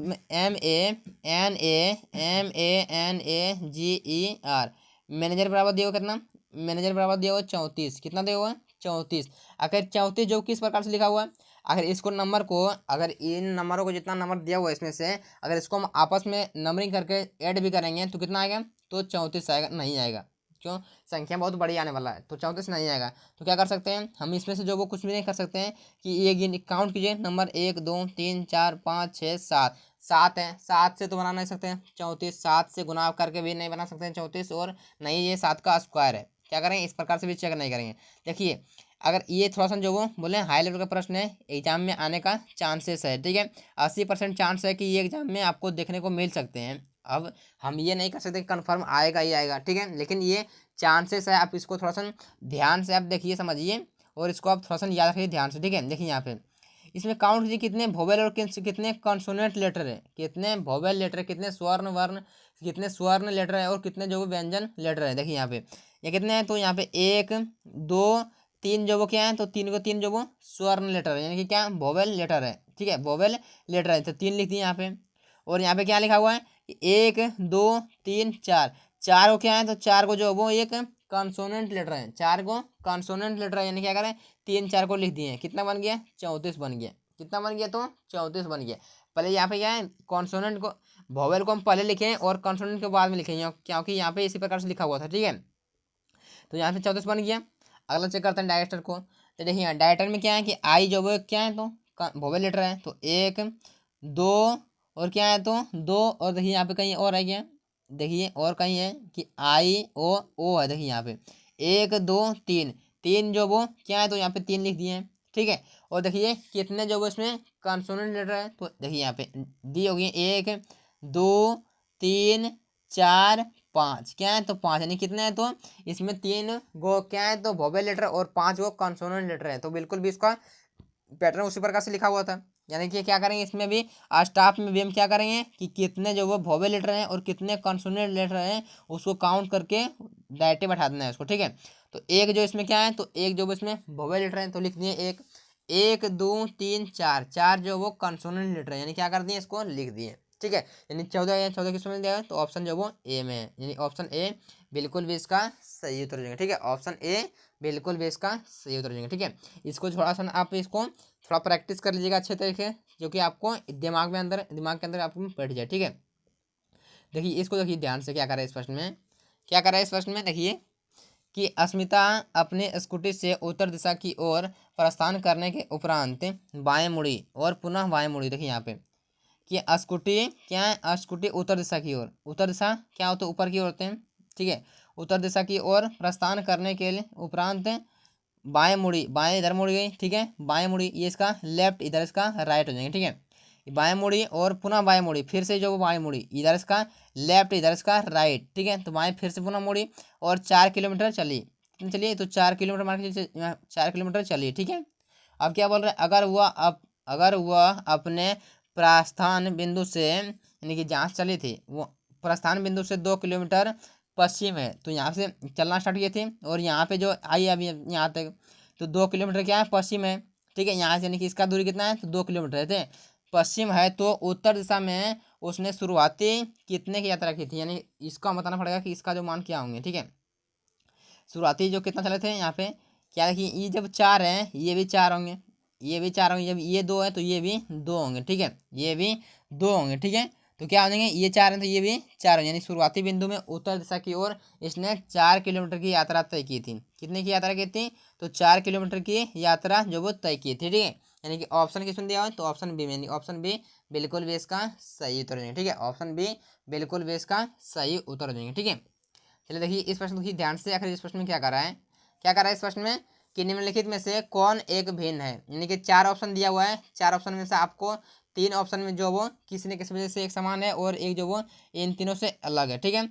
MANAGER, मैनेजर बराबर दिया हुआ कितना, मैनेजर बराबर दिया हुआ 34, कितना दिया हुआ है 34। आखिर 34 जो किस प्रकार से लिखा हुआ है, अगर इसको नंबर को, अगर इन नंबरों को जितना नंबर दिया हुआ है इसमें से अगर इसको हम आपस में नंबरिंग करके ऐड भी करेंगे तो कितना आएगा, तो 34 आएगा, नहीं आएगा। क्यों, संख्या बहुत बड़ी आने वाला है, तो 34 नहीं आएगा। तो क्या कर सकते हैं हम, इसमें से जो वो कुछ भी नहीं कर सकते हैं कि ये गिन काउंट कीजिए, नंबर 1 2 3 4 5 6 7, 7 है, 7 से तो बना नहीं सकते हैं 34, 7 से गुना करके भी नहीं बना सकते हैं 34, और नहीं ये 7 का स्क्वायर है। क्या करेंगे, इस प्रकार से भी चेक नहीं करेंगे। देखिए अगर ये थोड़ा सा जो वो बोले हाई लेवल का प्रश्न है, एग्जाम में आने का चांसेस है। ठीक है, 80% चांस है कि ये एग्जाम में आपको देखने को मिल सकते हैं। अब हम ये नहीं कर सकते कि कन्फर्म आएगा ही आएगा। ठीक है, लेकिन ये चांसेस है, आप इसको थोड़ा सा ध्यान से आप देखिए समझिए और इसको आप थोड़ा सा याद रखिए ध्यान से। ठीक है, देखिए यहाँ पे इसमें काउंट कीजिए कितने वोवेल और कितने कॉन्सोनेंट लेटर है, कितने वोवेल लेटर है, कितने स्वर्ण वर्ण, कितने स्वर्ण लेटर है और कितने जो व्यंजन लेटर है। देखिए यहाँ पे ये कितने हैं, तो यहाँ पे 1 2 3 जो वो क्या है, तो 3 को 3 जो वो स्वर्ण लेटर है, यानी कि क्या वोवेल लेटर है। ठीक है, वोवेल लेटर है, तो 3 लिख दिए यहाँ पे। और यहाँ पे क्या लिखा हुआ है, 1 2 3 4, 4 को क्या है, तो 4 को जो वो एक कॉन्सोनेंट लेटर है, 4 को कॉन्सोनेंट लेटर है, यानी क्या करें 3 4 को लिख दिए, कितना बन गया 34 बन गया। कितना बन गया तो 34 बन गया। पहले यहाँ पे क्या है, कॉन्सोनेंट को वोवेल को हम पहले लिखे और कॉन्सोनेंट के बाद में लिखे, क्योंकि यहाँ पे इसी प्रकार से लिखा हुआ था, ठीक है। तो यहाँ पे 34 बन गया। अगला चेक करते हैं डायरेक्टर को। तो देखिए यहाँ डायरेक्टर में क्या है कि आई जो वो क्या है तो वोवेल लेटर है, तो 1 2 और क्या है तो 2, और देखिए यहाँ पे कहीं और है क्या, देखिए और कहीं है कि आई ओ है, देखिए यहाँ पे 1 2 3, 3 जो वो क्या है तो यहाँ पे 3 लिख दिए हैं, ठीक है। और देखिए कितने जो वो इसमें कॉन्सोनेंट लेटर है, तो देखिए यहाँ पे दी होगी 1 2 3 4 5, क्या है तो 5, यानी कितने हैं तो इसमें 3 गो क्या है तो वोवेल लेटर और 5 गो कॉन्सोनेंट लेटर है। तो बिल्कुल भी इसका पैटर्न उसी प्रकार से लिखा हुआ था। यानी कि क्या करेंगे इसमें भी, स्टाफ में भी हम क्या करेंगे कि कितने जो वो वोवेल लेटर हैं और कितने कॉन्सोनेंट लेटर हैं उसको काउंट करके डायरेक्टिव बैठा देना है उसको, ठीक है। तो एक जो इसमें क्या है तो एक जो इसमें वोवेल लेटर है तो लिख दिए 1 1 2 3 4, 4 जो वो कॉन्सोनेंट लेटर है, यानी क्या कर दिए इसको लिख दिए, ठीक है। यानी 14 या 14 किसमें मिल जाएगा तो ऑप्शन जो वो ए में है, यानी ऑप्शन ए बिल्कुल भी इसका सही उत्तर हो जाएगा, ठीक है। ऑप्शन ए बिल्कुल भी इसका सही उत्तर हो जाएगा, ठीक है। इसको थोड़ा सा आप इसको थोड़ा प्रैक्टिस कर लीजिएगा अच्छे तरीके, जो कि आपको दिमाग के अंदर आपको बैठ जाए, ठीक है। देखिए इसको देखिए ध्यान से क्या करा है इस प्रश्न में, क्या करा है इस प्रश्न में, देखिए कि अस्मिता अपने स्कूटी से उत्तर दिशा की ओर प्रस्थान करने के उपरांत बाएं मुड़ी और पुनः बाएं मुड़ी। देखिए यहाँ पे कि स्कूटी क्या है, स्कूटी उत्तर दिशा की ओर, उत्तर दिशा क्या होता है ऊपर की ओर होते हैं, ठीक है। उत्तर दिशा की ओर प्रस्थान करने के लिए उपरांत बाएं मुड़ी, बाएं इधर मुड़ गई, ठीक है, बाएं मुड़ी ये इसका लेफ्ट, इधर इसका राइट हो जाएंगे, ठीक है। बाएं मुड़ी और पुनः बाएं मुड़ी, फिर से जो वो बाएं मुड़ी, इधर इसका लेफ्ट, इधर इसका राइट, ठीक है। तो बाएं फिर से पुनः मुड़ी और 4 किलोमीटर चली, चलिए तो 4 किलोमीटर मान के 4 किलोमीटर चलिए, ठीक है। अब क्या बोल रहे हैं, अगर वह अपने प्रस्थान बिंदु से, यानी कि जहाँ चली थी वो प्रस्थान बिंदु से 2 किलोमीटर पश्चिम है, तो यहाँ से चलना स्टार्ट किए थे और यहाँ पे जो आई अभी यहाँ तक, तो 2 किलोमीटर क्या है पश्चिम है, ठीक है। यहाँ से यानी कि इसका दूरी कितना है तो 2 किलोमीटर थे, पश्चिम है तो उत्तर दिशा में उसने शुरुआती कितने की यात्रा की थी, यानी इसका बताना पड़ेगा कि इसका जो मान क्या होंगे, ठीक है। शुरुआती जो कितना चले थे यहाँ पे, क्या देखिए ये जब 4 है ये भी 4 होंगे, ये भी 4 होंगे, जब ये 2 है तो ये भी 2 होंगे, ठीक है, ये भी 2 होंगे, ठीक है। तो क्या हो जाएंगे, ये 4 है तो ये भी 4 होंगे, यानी शुरुआती बिंदु में उत्तर दिशा की ओर इसने 4 किलोमीटर की यात्रा तय की थी। कितने की यात्रा की थी तो 4 किलोमीटर की यात्रा जो वो तय की थी, ठीक है। यानी कि ऑप्शन किसमें दिया हुआ है तो ऑप्शन बी में, यानी ऑप्शन बी बिल्कुल भी इसका सही उत्तर हो जाएंगे, ठीक है। ऑप्शन बी बिल्कुल भी इसका सही उत्तर हो जाएंगे, ठीक है। चलिए देखिए इस प्रश्न को ध्यान से, आखिर इस प्रश्न में क्या कर रहा है, क्या कर रहा है इस प्रश्न में कि निम्नलिखित में से कौन एक भिन्न है, यानी कि 4 ऑप्शन दिया हुआ है, 4 ऑप्शन में से आपको 3 ऑप्शन में जो वो किसी न किसी वजह से एक समान है और एक जो वो इन तीनों से अलग है, ठीक है।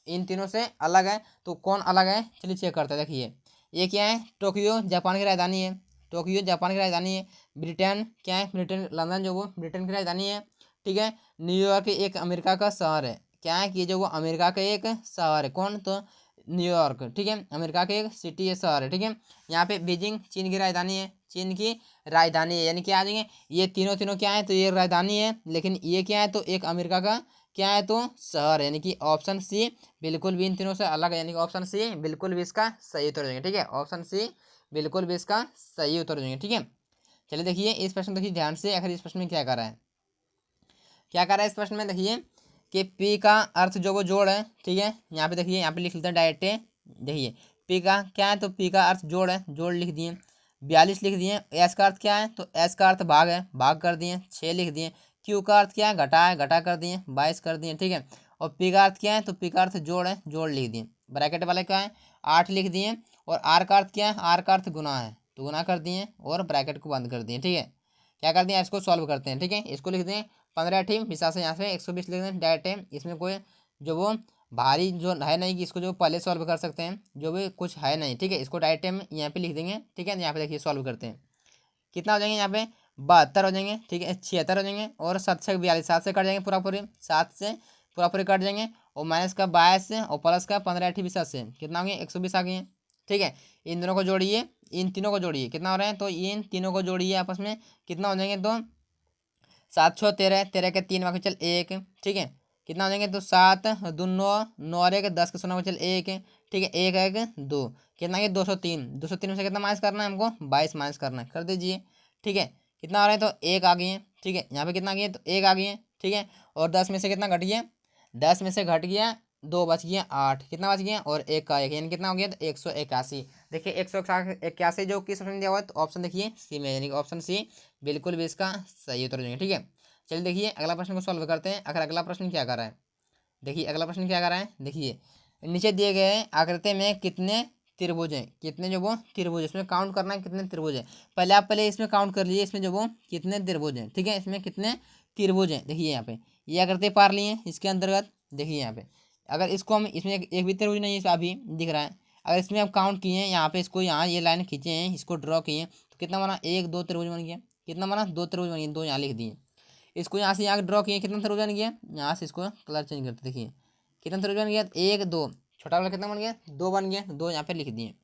इन तीनों से अलग है तो कौन अलग है, चलिए चेक करते हैं। देखिए ये क्या है, टोक्यो जापान की राजधानी है, टोक्यो जापान की राजधानी है। ब्रिटेन क्या है, ब्रिटेन लंदन जो वो ब्रिटेन की राजधानी है, ठीक है। न्यूयॉर्क एक अमेरिका का शहर है, क्या है कि जो वो अमेरिका का एक शहर है, कौन तो न्यूयॉर्क, ठीक है, अमेरिका के एक सिटी है, शहर है, ठीक है। यहाँ पे बीजिंग चीन की राजधानी है, चीन की राजधानी है, यानी क्या आ जाएंगे ये तीनों तीनों क्या है तो ये राजधानी है, लेकिन ये क्या है तो एक अमेरिका का क्या है तो शहर है, यानी कि ऑप्शन सी बिल्कुल भी इन तीनों से अलग है, यानी कि ऑप्शन सी बिल्कुल भी इसका सही उत्तर हो जाएंगे, ठीक है। ऑप्शन सी बिल्कुल भी इसका सही उत्तर हो जाएंगे, ठीक है। चलिए देखिए इस प्रश्न देखिए ध्यान से, आखिर इस प्रश्न में क्या कर रहा है, क्या कर रहा है इस प्रश्न में, देखिए कि पी का अर्थ जो वो जोड़ है, ठीक है। यहाँ पे देखिए, यहाँ पे लिख लेते हैं डायरेक्ट, देखिए पी का क्या है तो पी का अर्थ जोड़ है, जोड़ लिख दिए। 42 लिख दिए। एस का अर्थ क्या है तो एस का अर्थ भाग है, भाग कर दिए। 6 लिख दिए। क्यू का अर्थ क्या है घटा है, घटा कर दिए। 22 कर दिए, ठीक है। और पी का अर्थ क्या है तो पी का अर्थ जोड़ है, जोड़ लिख दिए। ब्रैकेट वाले क्या है 8 लिख दिए। और आर का अर्थ क्या है, आर का अर्थ गुना है तो गुना कर दिए और ब्रैकेट को बंद कर दिए, ठीक है। क्या कर दिया, इसको सॉल्व करते हैं, ठीक है। इसको लिख दें 15 अठी 20 से यहाँ से 120 लिख दें डायरेक्ट। इसमें कोई जो वो भारी जो है नहीं कि इसको जो पहले सॉल्व कर सकते हैं, जो भी कुछ है नहीं, ठीक है। इसको डायरेक्ट हम यहाँ पे लिख देंगे, ठीक है। यहाँ पे देखिए सॉल्व करते हैं, कितना हो जाएंगे यहाँ पे 72 हो जाएंगे, ठीक है। 76 हो जाएंगे और 7 से 42, 7 से कट जाएंगे पूरा पूरी, 7 से पूरा पूरी कट जाएंगे। और माइनस का 22 से और प्लस का 15 अठी 20 से कितना होंगे 120 आ गए, ठीक है। इन दोनों को जोड़िए, इन तीनों को जोड़िए, कितना हो रहा है तो इन तीनों को जोड़िए आपस में, कितना हो जाएंगे तो 7 छः 13, 13 के 3 वाके चल 1, ठीक है। कितना हो जाएंगे तो 7 2 9, 9 और 1 10 के 16 वाके चल 1, ठीक है। 1 1 2, कितना है 203, 203 में से कितना माइनस करना है हमको 22 माइनस करना है, कर दीजिए, ठीक है। कितना आ रहा है, तो एक आ गई है, ठीक है। यहाँ पे कितना आ गया, तो एक आ गई है, ठीक है। और 10 में से कितना घट गया, 10 में से घट गया, 2 बच गया, 8 कितना बच गया, और एक का एक, यानी कितना हो गया, तो 181। देखिए 181 जो किस ऑप्शन में दिया हुआ है, तो ऑप्शन देखिए सी में, यानी कि ऑप्शन सी बिल्कुल भी इसका सही उत्तर हो जाएगा, ठीक है। चलिए देखिए अगला प्रश्न को सॉल्व करते हैं। अगर अगला प्रश्न क्या कर रहा है, देखिए अगला प्रश्न क्या कर रहा है, देखिए नीचे दिए गए आकृति में कितने त्रिभुज हैं, कितने जो वो त्रिभुज, इसमें काउंट करना है कितने त्रिभुज हैं। पहले आप पहले इसमें काउंट कर लीजिए, इसमें जो वो कितने त्रिभुज हैं, ठीक है, इसमें कितने त्रिभुज हैं। देखिए यहाँ पे ये आकृति पार लिए इसके अंतर्गत, देखिए यहाँ पे अगर इसको हम, इसमें एक भी त्रिभुज नहीं है अभी दिख रहा है। अगर इसमें हम काउंट किए हैं यहाँ पे, इसको यहाँ ये लाइन खींचे हैं, इसको ड्रॉ किए हैं, तो कितना बना, एक दो त्रिभुज बन गया, कितना बना, दो त्रिभुज बन गया, दो यहाँ लिख दिए। इसको यहाँ से यहाँ ड्रॉ किए, कितना त्रिभुज बन गया, यहाँ से इसको कलर चेंज करते, देखिए कितना त्रिभुज बन गया, एक दो, छोटा वाला कितना बन गया, दो बन गया, दो यहाँ पे लिख दिए।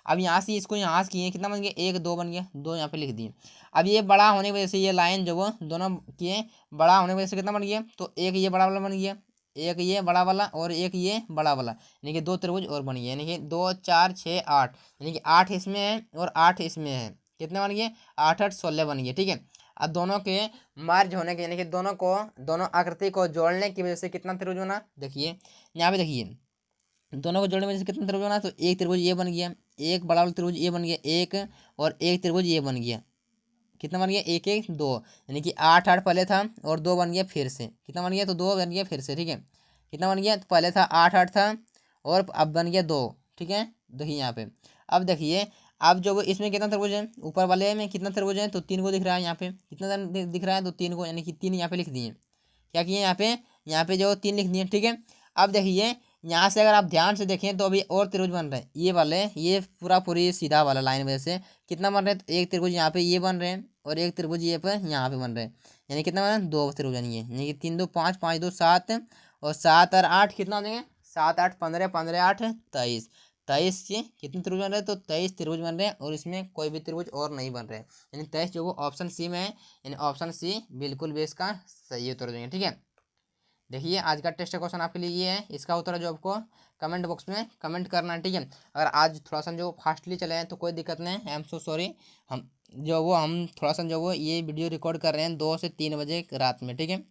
अब यहाँ से इसको यहाँ से किए, कितना बन गया, एक दो बन गया, दो यहाँ पे लिख दिए। अब ये बड़ा होने की वजह से ये लाइन जो वो दोनों किए, बड़ा होने की वजह से कितना बन गया, तो एक ये बड़ा वाला बन गया, एक ये बड़ा वाला और एक ये बड़ा वाला, यानी कि दो त्रिभुज और बन गया, यानी कि 2 4 6 8, यानी कि 8 इसमें है और 8 इसमें है, कितने बन गए, 8 8 16 बन गए, ठीक है। अब दोनों के मर्ज होने के, यानी कि दोनों आकृति को जोड़ने की वजह से कितना त्रिभुज बना, देखिए यहाँ पे देखिए दोनों को जोड़ने में कितना त्रिभुज बना, तो एक त्रिभुज ये बन गया, एक बड़ा वाला त्रिभुज ये बन गया एक, और एक त्रिभुज ये बन गया, कितना बन गया, एक एक दो, यानी कि 8 8 पहले था और दो बन गया फिर से, कितना बन गया, तो दो बन गया फिर से, ठीक है। कितना बन गया, तो पहले था 8 8 था और अब बन गया दो, ठीक है। देखिए यहाँ पे अब देखिए, अब जो इसमें कितना त्रिभुज है, ऊपर वाले में कितना त्रिभुज है, तो 3 को दिख रहा है, यहाँ पे कितना दिख रहा है, तो 3 को, यानी कि 3 यहाँ पे लिख दिए। क्या किए यहाँ पे जो 3 लिख दिए, ठीक है। अब देखिए यहाँ से अगर आप ध्यान से देखें तो अभी और त्रिभुज बन रहे हैं, ये वाले, ये पूरी सीधा वाला लाइन वजह से कितना बन रहे हैं, तो एक त्रिभुज यहाँ पे ये बन रहे हैं और एक त्रिभुज ये पर यहाँ पे बन रहे हैं, यानी कितना बन रहा है, दो त्रिभुज यानी कि 3 2 5 5 2 7, और 7 और 8 कितना हो जाएंगे, 7 8 15 15 8 23, 23 से कितने त्रिभुज बन रहे हैं, तो 23 त्रिभुज बन रहे हैं, और इसमें कोई भी त्रिभुज और नहीं बन रहे हैं, यानी 23 जो वो ऑप्शन सी में है, यानी ऑप्शन सी बिल्कुल भी इसका सही उत्तर हो जाएंगे, ठीक है। देखिए आज का टेस्ट क्वेश्चन आपके लिए ये है, इसका उत्तर जो आपको कमेंट बॉक्स में कमेंट करना है, ठीक है। अगर आज थोड़ा सा जो फास्टली चले हैं तो कोई दिक्कत नहीं, आई एम सो सॉरी। हम थोड़ा सा जो वो ये वीडियो रिकॉर्ड कर रहे हैं 2 से 3 बजे रात में, ठीक है,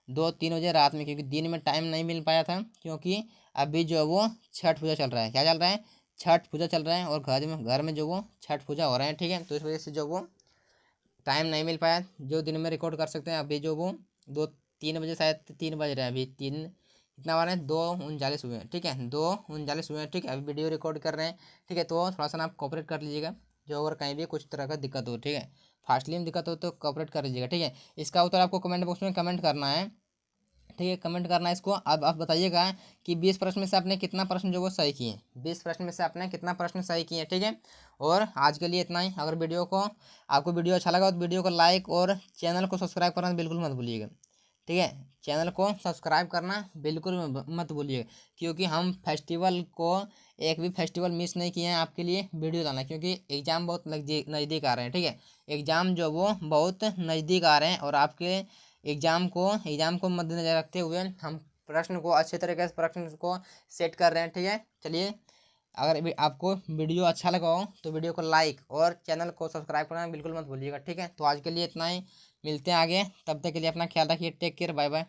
2 3 बजे रात में, क्योंकि दिन में टाइम नहीं मिल पाया था, क्योंकि अभी जो वो छठ पूजा चल रहा है, क्या चल रहा है, छठ पूजा चल रहा है, और घर में जो वो छठ पूजा हो रहा है, ठीक है। तो इस वजह से जो वो टाइम नहीं मिल पाया, जो दिन में रिकॉर्ड कर सकते हैं। अभी जो वो 2 3 बजे, शायद 3 बज रहे हैं अभी, 3 कितना बार है, 2:39 हुए हैं, ठीक है, 2:39 हुए हैं, ठीक है। अभी वीडियो रिकॉर्ड कर रहे हैं, ठीक है। तो थोड़ा सा ना आप कॉपरेट कर लीजिएगा, जो अगर कहीं भी कुछ तरह का दिक्कत हो, ठीक है, फास्टली में दिक्कत हो तो कॉपरेट कर लीजिएगा, ठीक है। इसका उत्तर आपको कमेंट बॉक्स में कमेंट करना है, ठीक है, कमेंट करना है इसको। अब आप बताइएगा कि 20 प्रश्न में से आपने कितना प्रश्न जो वो सही किए, 20 प्रश्न में से आपने कितना प्रश्न सही किए, ठीक है। और आज के लिए इतना ही। अगर आपको वीडियो अच्छा लगा तो वीडियो को लाइक और चैनल को सब्सक्राइब करना बिल्कुल मत भूलिएगा, ठीक है। चैनल को सब्सक्राइब करना बिल्कुल मत भूलिएगा, क्योंकि हम फेस्टिवल को एक भी फेस्टिवल मिस नहीं किए हैं आपके लिए वीडियो लाना, क्योंकि एग्ज़ाम बहुत नज़दीक आ रहे हैं, ठीक है। एग्ज़ाम जो वो बहुत नज़दीक आ रहे हैं, और आपके एग्ज़ाम को मद्देनजर रखते हुए हम प्रश्न को अच्छे तरीके से प्रश्न को सेट कर रहे हैं, ठीक है। चलिए अगर आपको वीडियो अच्छा लगा हो तो वीडियो को लाइक और चैनल को सब्सक्राइब करना बिल्कुल मत भूलिएगा, ठीक है। तो आज के लिए इतना ही, मिलते हैं आगे, तब तक के लिए अपना ख्याल रखिए, टेक केयर, बाय बाय।